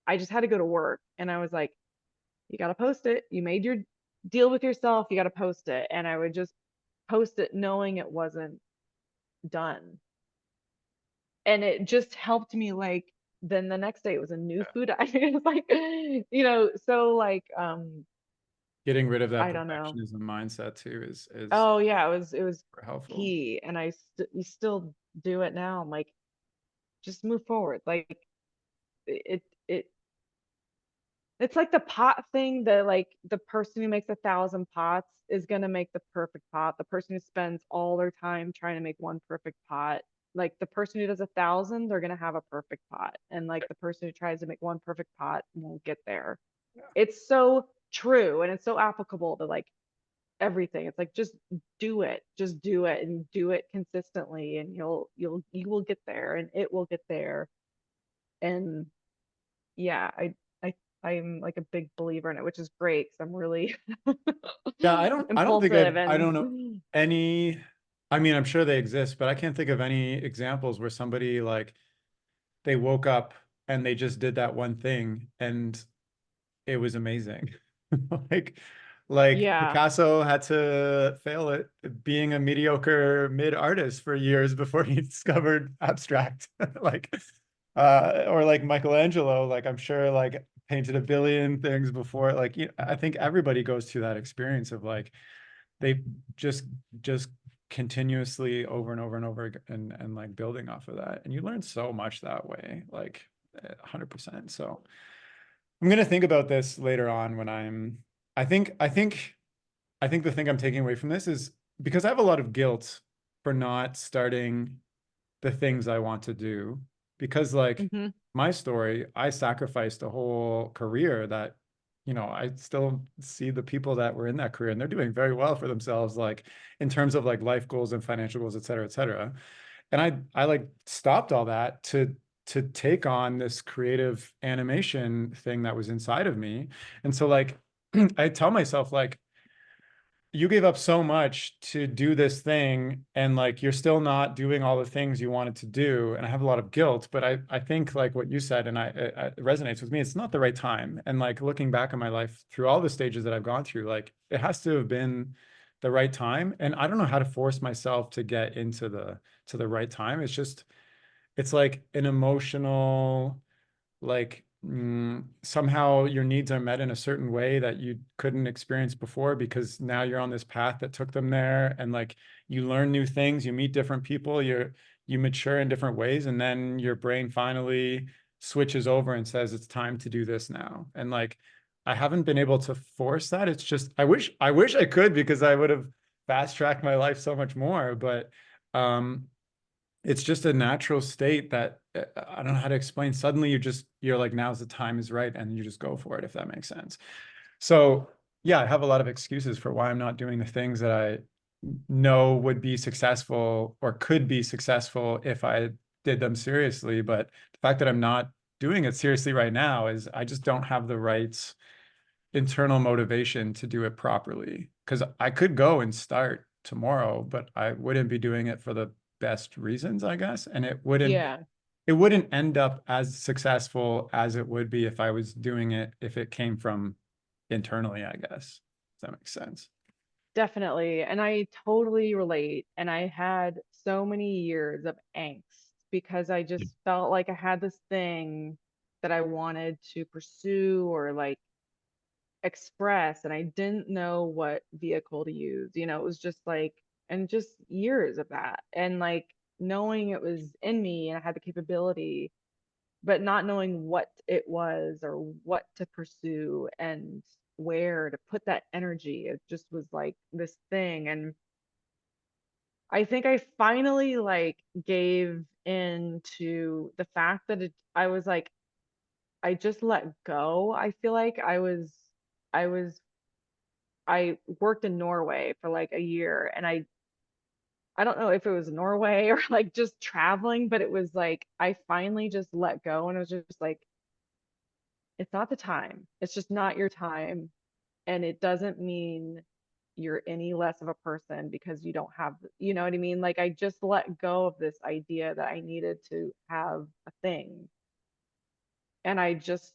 I just had to go to work, and I was like, you got to post it. You made your deal with yourself. You got to post it. And I would just post it knowing it wasn't done. And it just helped me like then the next day it was a new food item. It's like, so like Getting rid of that I don't know. perfectionism mindset too is Oh yeah, it was super helpful. key. And you still do it now. I'm like, just move forward. Like it it's like the pot thing that like the person who makes 1,000 pots is gonna make the perfect pot. The person who spends all their time trying to make one perfect pot, like the person who does 1,000, they're gonna have a perfect pot. And like the person who tries to make one perfect pot won't get there. It's so true and it's so applicable to like everything. It's like just do it and do it consistently and you will get there and it will get there. And yeah, I I'm like a big believer in it, which is great because I'm really Yeah, I don't think impulsive I don't and know any. I mean, I'm sure they exist, but I can't think of any examples where somebody like they woke up and they just did that one thing and it was amazing. Like like yeah, Picasso had to fail at being a mediocre mid artist for years before he discovered abstract. Like or like Michelangelo, like I'm sure like painted a billion things before. Like I think everybody goes through that experience of like they just just continuously over and over and over and like building off of that. And you learn so much that way, like 100%. So I'm gonna think about this later on when I think I think I think the thing I'm taking away from this is because I have a lot of guilt for not starting the things I want to do. Because like hmm my story, I sacrificed a whole career that, I still see the people that were in that career and they're doing very well for themselves, like in terms of like life goals and financial goals, et cetera, et cetera. And I like stopped all that to take on this creative animation thing that was inside of me. And so like I tell myself like you gave up so much to do this thing and like you're still not doing all the things you wanted to do, and I have a lot of guilt, but I think like what you said, and it resonates with me, it's not the right time. And like looking back on my life through all the stages that I've gone through, like it has to have been the right time, and I don't know how to force myself to get into the right time. It's just it's like an emotional like somehow your needs are met in a certain way that you couldn't experience before because now you're on this path that took them there, and like you learn new things, you meet different people, you mature in different ways, and then your brain finally switches over and says it's time to do this now. And like I haven't been able to force that. It's just I wish I could because I would have fast tracked my life so much more, but um it's just a natural state that I don't know how to explain. Suddenly you're like, now's the time is right. And you just go for it, if that makes sense. So yeah, I have a lot of excuses for why I'm not doing the things that I know would be successful or could be successful if I did them seriously. But the fact that I'm not doing it seriously right now is I just don't have the right internal motivation to do it properly. Because I could go and start tomorrow, but I wouldn't be doing it for the best reasons, I guess. And Yeah, it wouldn't end up as successful as it would be if I was doing it if it came from internally, I guess. Does that make sense? definitely. And I totally relate. And I had so many years of angst because I Yeah. just felt like I had this thing that I wanted to pursue or like express, and I didn't know what vehicle to use. It was just like, and just years of that. And like knowing it was in me and I had the capability, but not knowing what it was or what to pursue and where to put that energy. It just was like this thing. And I think I finally like gave in to the fact that I was like, I just let go. I feel like I was, I worked in Norway for like a year, and I don't know if it was Norway or like just traveling, but it was like I finally just let go and it was just like, it's not the time. It's just not your time. And it doesn't mean you're any less of a person because you don't have, you know what I mean? Like I just let go of this idea that I needed to have a thing. And I just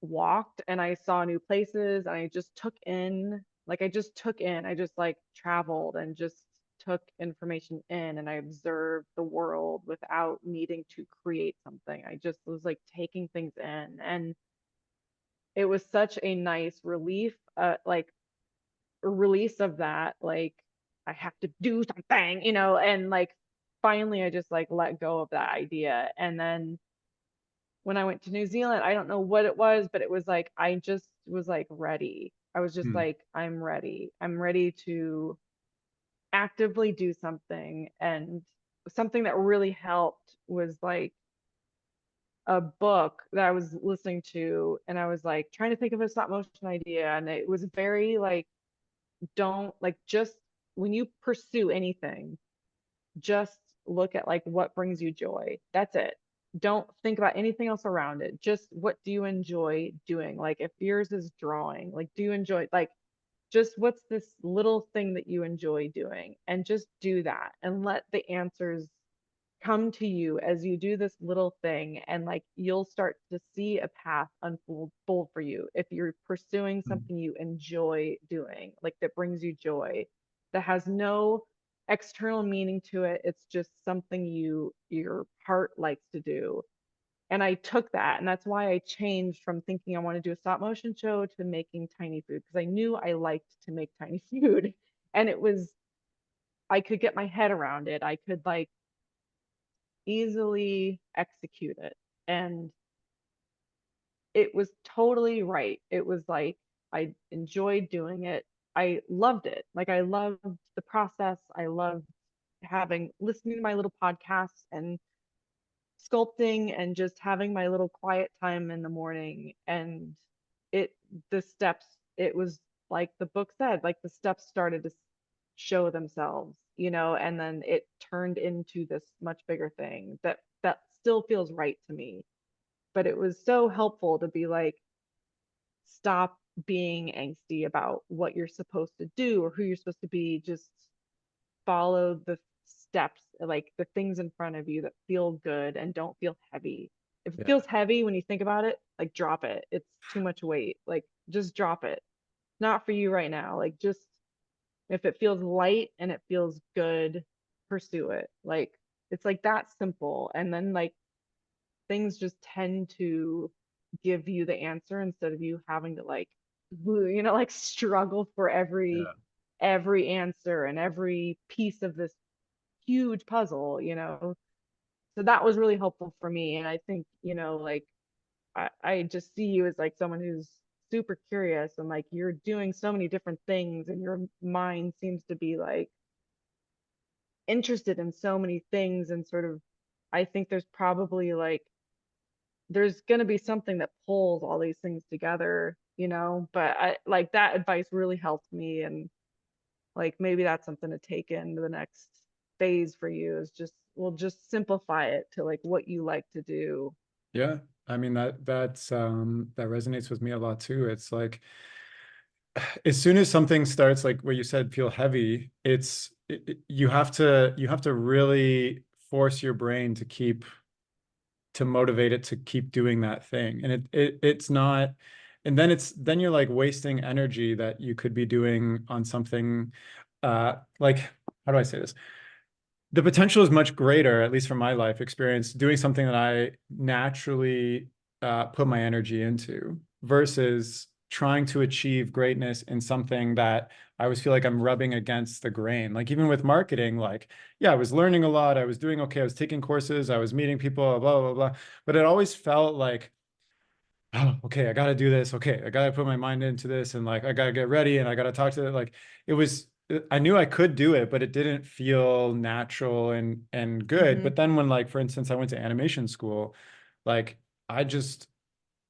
walked and I saw new places and I just took in, like I just took in, I just like traveled and just took information in and I observed the world without needing to create something. I just was like taking things in, and it was such a nice relief, like release of that, like I have to do something, and like finally I just like let go of that idea. And then when I went to New Zealand, I don't know what it was, but it was like I just was like ready. I was just Hmm. like, I'm ready. I'm ready to actively do something. And something that really helped was like a book that I was listening to, and I was like trying to think of a stop motion idea. And it was very like, don't like just when you pursue anything, just look at like what brings you joy. That's it. Don't think about anything else around it. Just what do you enjoy doing? Like if yours is drawing, like do you enjoy like just what's this little thing that you enjoy doing? And just do that and let the answers come to you as you do this little thing, and like you'll start to see a path unfold for you if you're pursuing Hmm. something you enjoy doing, like that brings you joy, that has no external meaning to it. It's just something your heart likes to do. And I took that, and that's why I changed from thinking I want to do a stop motion show to making tiny food, because I knew I liked to make tiny food. And it was, I could get my head around it. I could like easily execute it. And it was totally right. It was like I enjoyed doing it. I loved it. Like I loved the process. I loved having listening to my little podcasts and sculpting and just having my little quiet time in the morning. And it the steps, it was like the book said, like the steps started to show themselves, and then it turned into this much bigger thing that still feels right to me. But it was so helpful to be like, stop being angsty about what you're supposed to do or who you're supposed to be. Just follow the steps, like the things in front of you that feel good and don't feel heavy. If it Yeah. feels heavy when you think about it, like drop it. It's too much weight. Like just drop it. Not for you right now. Like just if it feels light and it feels good, pursue it. Like it's like that simple. And then like things just tend to give you the answer instead of you having to like like struggle for every Yeah. every answer and every piece of this huge puzzle. So that was really helpful for me. And I think, like I just see you as like someone who's super curious, and like you're doing so many different things and your mind seems to be like interested in so many things. And sort of I think there's probably like there's going to be something that pulls all these things together. but I like that advice really helped me. And like maybe that's something to take into the next phase for you is just simplify it to like what you like to do. Yeah. I mean that resonates with me a lot too. It's like as soon as something starts like what you said feel heavy, you have to really force your brain to motivate it to keep doing that thing. And it's not, and then you're like wasting energy that you could be doing on something like how do I say this? The potential is much greater, at least from my life experience, doing something that I naturally put my energy into versus trying to achieve greatness in something that I always feel like I'm rubbing against the grain. Like even with marketing, like, yeah, I was learning a lot. I was doing okay. I was taking courses. I was meeting people, blah, blah, blah. But it always felt like, oh, okay, I got to do this. Okay, I got to put my mind into this and like I got to get ready and I got to talk to it. Like it was, I knew I could do it, but it didn't feel natural and good. Hmm. But then when like, for instance, I went to animation school, like I just,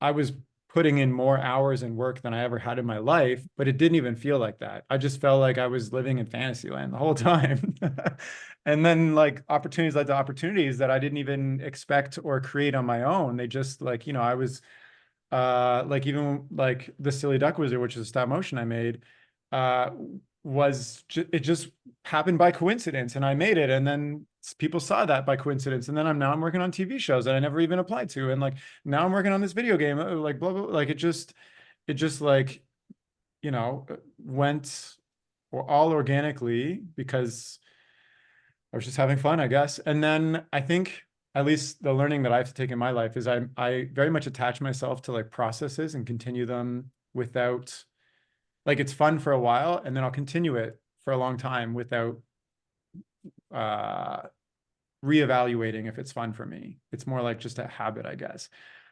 I was putting in more hours and work than I ever had in my life, but it didn't even feel like that. I just felt like I was living in fantasy land the whole time. And then like opportunities led to opportunities that I didn't even expect or create on my own. They just like, I was like even like the Silly Duck Wizard, which is a stop motion I made, uh, it just happened by coincidence, and I made it, and then people saw that by coincidence, and then I'm working on TV shows that I never even applied to, and like now I'm working on this video game, like blah blah, like it just like went all organically because I was just having fun, I guess. And then I think at least the learning that I have to take in my life is I very much attach myself to like processes and continue them without like it's fun for a while and then I'll continue it for a long time without uh reevaluating if it's fun for me. It's more like just a habit, I guess.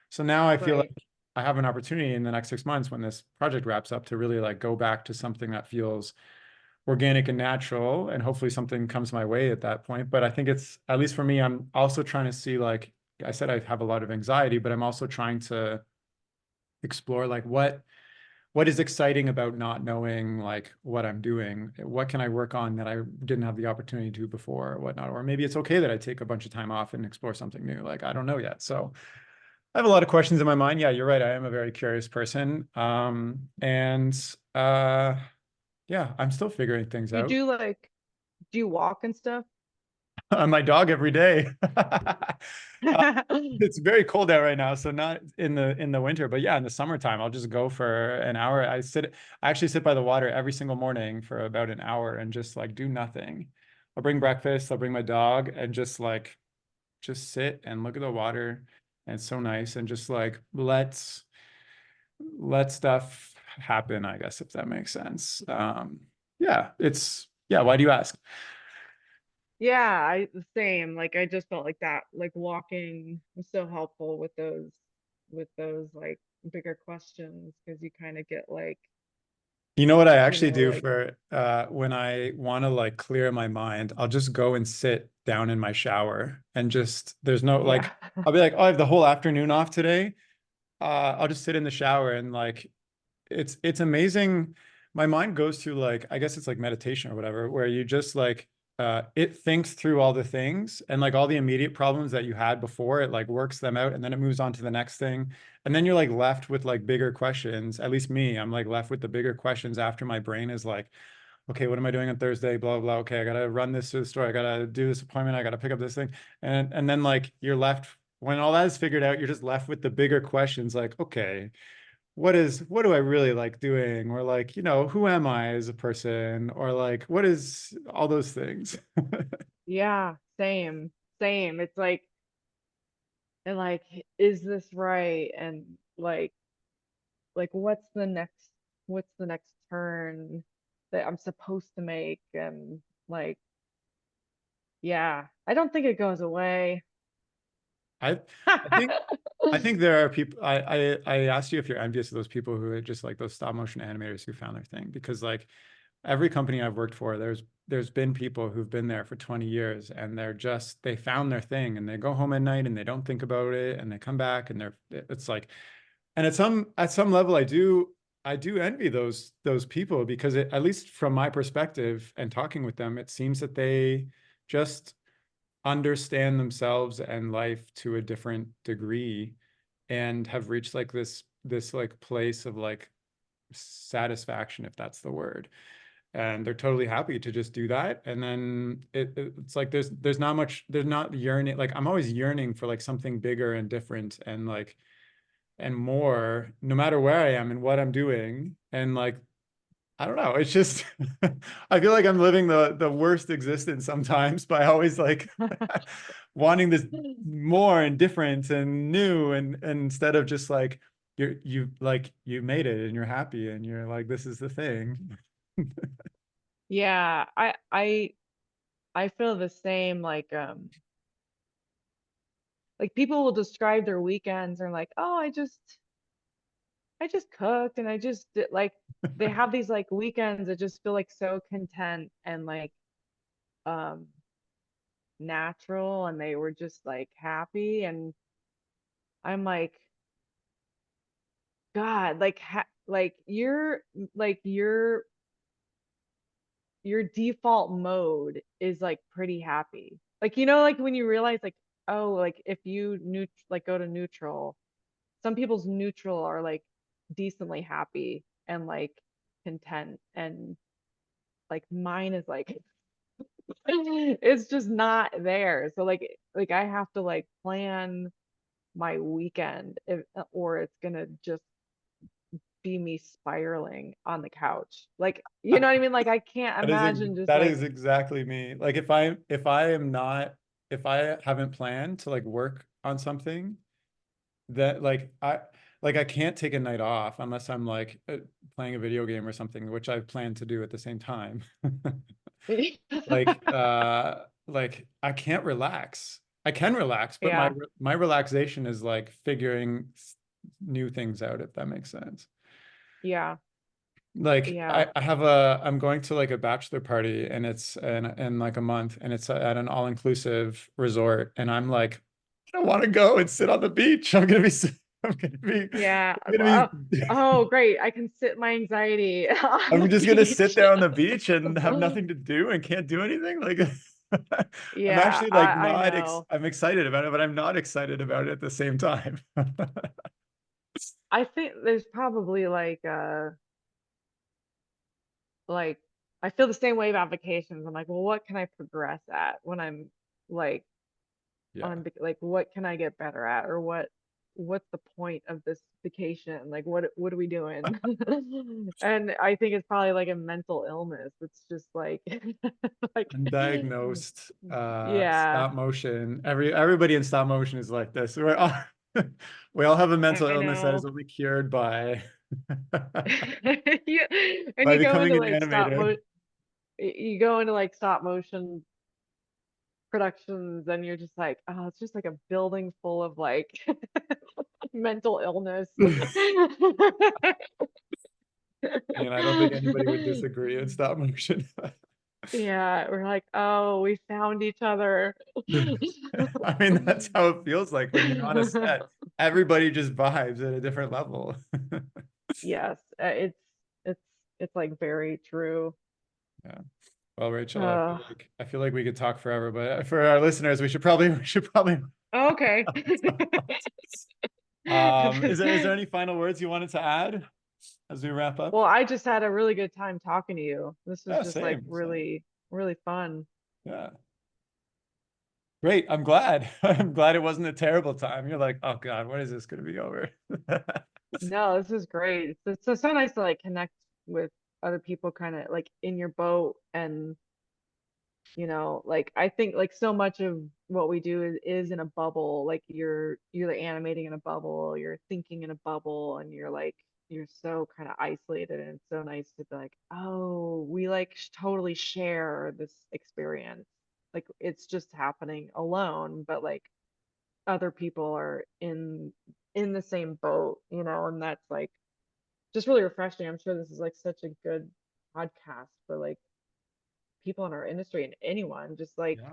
So now I feel like Right. I have an opportunity in the next 6 months when this project wraps up to really like go back to something that feels organic and natural, and hopefully something comes my way at that point. But I think it's, at least for me, I'm also trying to see, like I said, I have a lot of anxiety, but I'm also trying to explore like what is exciting about not knowing like what I'm doing. What can I work on that I didn't have the opportunity to before or whatnot? Or maybe it's okay that I take a bunch of time off and explore something new. Like I don't know yet. So I have a lot of questions in my mind. Yeah, you're right. I am a very curious person. And yeah, I'm still figuring things You out. do like, do you walk and stuff? On my dog every day. It's very cold out right now, so not in the winter, but yeah, in the summertime, I'll just go for an hour. I actually sit by the water every single morning for about an hour and just like do nothing. I'll bring breakfast, I'll bring my dog and just sit and look at the water. And it's so nice and just like let stuff happen, I guess, if that makes sense. Yeah, yeah, why do you ask? Yeah, I the same. Like I just felt like that, like walking was so helpful with those like bigger questions because you kind of get like, You know what I you actually know, do like for when I want to like clear my mind, I'll just go and sit down in my shower and just there's no yeah. like I'll be like, oh, I have the whole afternoon off today. I'll just sit in the shower and like it's amazing. My mind goes to like, I guess it's like meditation or whatever, where you just like it thinks through all the things and like all the immediate problems that you had before, it like works them out and then it moves on to the next thing. And then you're like left with like bigger questions. At least me, I'm like left with the bigger questions after my brain is like, okay, what am I doing on Thursday? Blah, blah. Okay, I gotta run this to the store. I gotta do this appointment. I gotta pick up this thing. And then like you're left when all that is figured out, you're just left with the bigger questions like, okay, what do I really like doing? Or like, who am I as a person? Or like, what is all those things? Yeah, same. Same. It's like and like is this right? And like like what's the next turn that I'm supposed to make? And like yeah, I don't think it goes away. I I think I think there are people I asked you if you're envious of those people who are just like those stop motion animators who found their thing because like every company I've worked for, there's been people who've been there for 20 years and they found their thing and they go home at night and they don't think about it and they come back and it's like and at some level I do I do envy those people because at least from my perspective and talking with them, it seems that they just understand themselves and life to a different degree and have reached like this like place of like satisfaction, if that's the word. And they're totally happy to just do that. And then it's like there's not much, there's not yearning. Like I'm always yearning for like something bigger and different and like and more, no matter where I am and what I'm doing. And like I don't know. It's just I feel like I'm living the worst existence sometimes by always like wanting this more and different and new and instead of just like you like you made it and you're happy and you're like this is the thing. Yeah, I feel the same. Like people will describe their weekends and like, oh, I just cooked and I just did like they have these like weekends that just feel like so content and like um natural and they were just like happy and I'm like, God, like like your default mode is like pretty happy. Like like when you realize like, oh, like if you like go to neutral, some people's neutral are like decently happy and like content and like mine is like it's just not there. So like I have to like plan my weekend or it's gonna just be me spiraling on the couch. Like, you know what I mean? Like I can't imagine just That like is exactly me. Like if I am not if I haven't planned to like work on something that like I can't take a night off unless I'm like playing a video game or something, which I plan to do at the same time. Like I can't relax. I can relax, but yeah, my relaxation is like figuring new things out, if that makes sense. yeah, Like yeah. I have I'm going to like a bachelor party and it's in like a month and it's at an all-inclusive resort and I'm like I don't want to go and sit on the beach. I'm gonna be Yeah. I'm gonna be Oh, great. I can sit my anxiety on I'm the just gonna sit beach. there on the beach and have nothing to do and can't do anything. Like I'm Yeah, actually like I not ex know. I'm excited about it, but I'm not excited about it at the same time. I think there's probably like I feel the same way about vacations. I'm like, well, what can I progress at when I'm like Yeah. on like what can I get better at or what's the point of this vacation? Like what are we doing? And I think it's probably like a mental illness. It's just like like Undiagnosed yeah, stop motion. Everybody in stop motion is like this. We all have a mental I illness that is know. only cured by you, and by you go becoming into an like animator. you go into like stop motion productions and you're just like, oh, it's just like a building full of like mental illness. And I don't think anybody would disagree in stop motion. Yeah, we're like, oh, we found each other. I mean, that's how it feels like when you're on a set. Everybody just vibes at a different level. Yes, it's it's like very true. Yeah. Well, Rachel, Uh, I feel like we could talk forever, but for our listeners, we should probably okay. is there any final words you wanted to add as we wrap up? Well, I just had a really good time talking to you. This was Yeah, just like same. really fun. Yeah. Great. I'm glad. I'm glad it wasn't a terrible time. You're like, oh God, when is this going to be over? No, this is great. It's so nice to like connect with other people kind of like in your boat and like I think like so much of what we do is in a bubble. Like you're like animating in a bubble, you're thinking in a bubble, and you're so kind of isolated. And it's so nice to be like, oh, we like totally share this experience. Like it's just happening alone, but like other people are in the same boat, and that's like just really refreshing. I'm sure this is like such a good podcast for like people in our industry and anyone just like Yeah.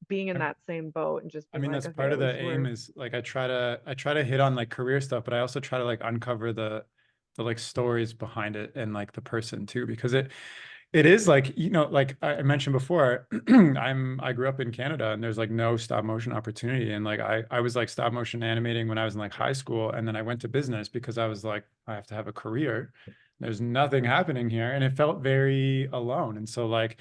being in I that same boat and just I being mean, like, that's okay, part at of the least aim we're is like I try to hit on like career stuff, but I also try to like uncover the like stories behind it and like the person too, because it is like, you know, like I mentioned before, I grew up in Canada and there's like no stop motion opportunity. And like I was like stop motion animating when I was in like high school. And then I went to business because I was like, I have to have a career. There's nothing happening here. And it felt very alone. And so like,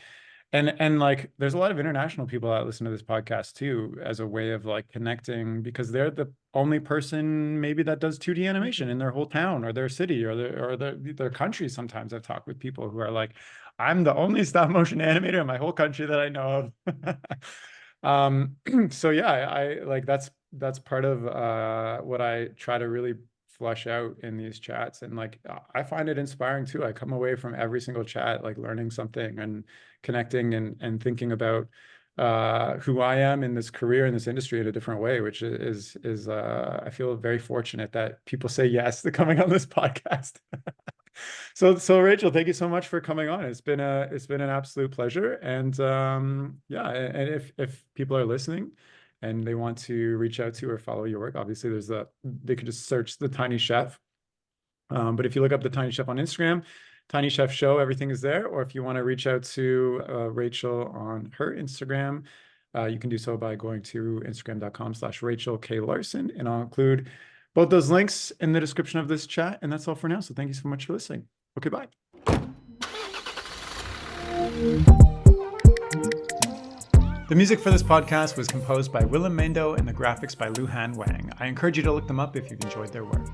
and like there's a lot of international people that listen to this podcast too, as a way of like connecting, because they're the only person maybe that does 2D animation in their whole town or their city or their country. Sometimes I've talked with people who are like, I'm the only stop motion animator in my whole country that I know of. um so yeah, I like that's part of what I try to really flush out in these chats. And like I find it inspiring too. I come away from every single chat like learning something and connecting and thinking about who I am in this career in this industry in a different way, which is I feel very fortunate that people say yes to coming on this podcast. So Rachel, thank you so much for coming on. It's been an absolute pleasure. And yeah, and if people are listening and they want to reach out to or follow your work, obviously they could just search The Tiny Chef. But if you look up The Tiny Chef on Instagram, Tiny Chef Show, everything is there. Or if you want to reach out to Rachel on her Instagram, you can do so by going to instagram.com/Rachel K. Larsen. And I'll include both those links in the description of this chat. And that's all for now. So thank you so much for listening. Okay, bye. The music for this podcast was composed by Willem Mendo and the graphics by Luhan Wang. I encourage you to look them up if you've enjoyed their work.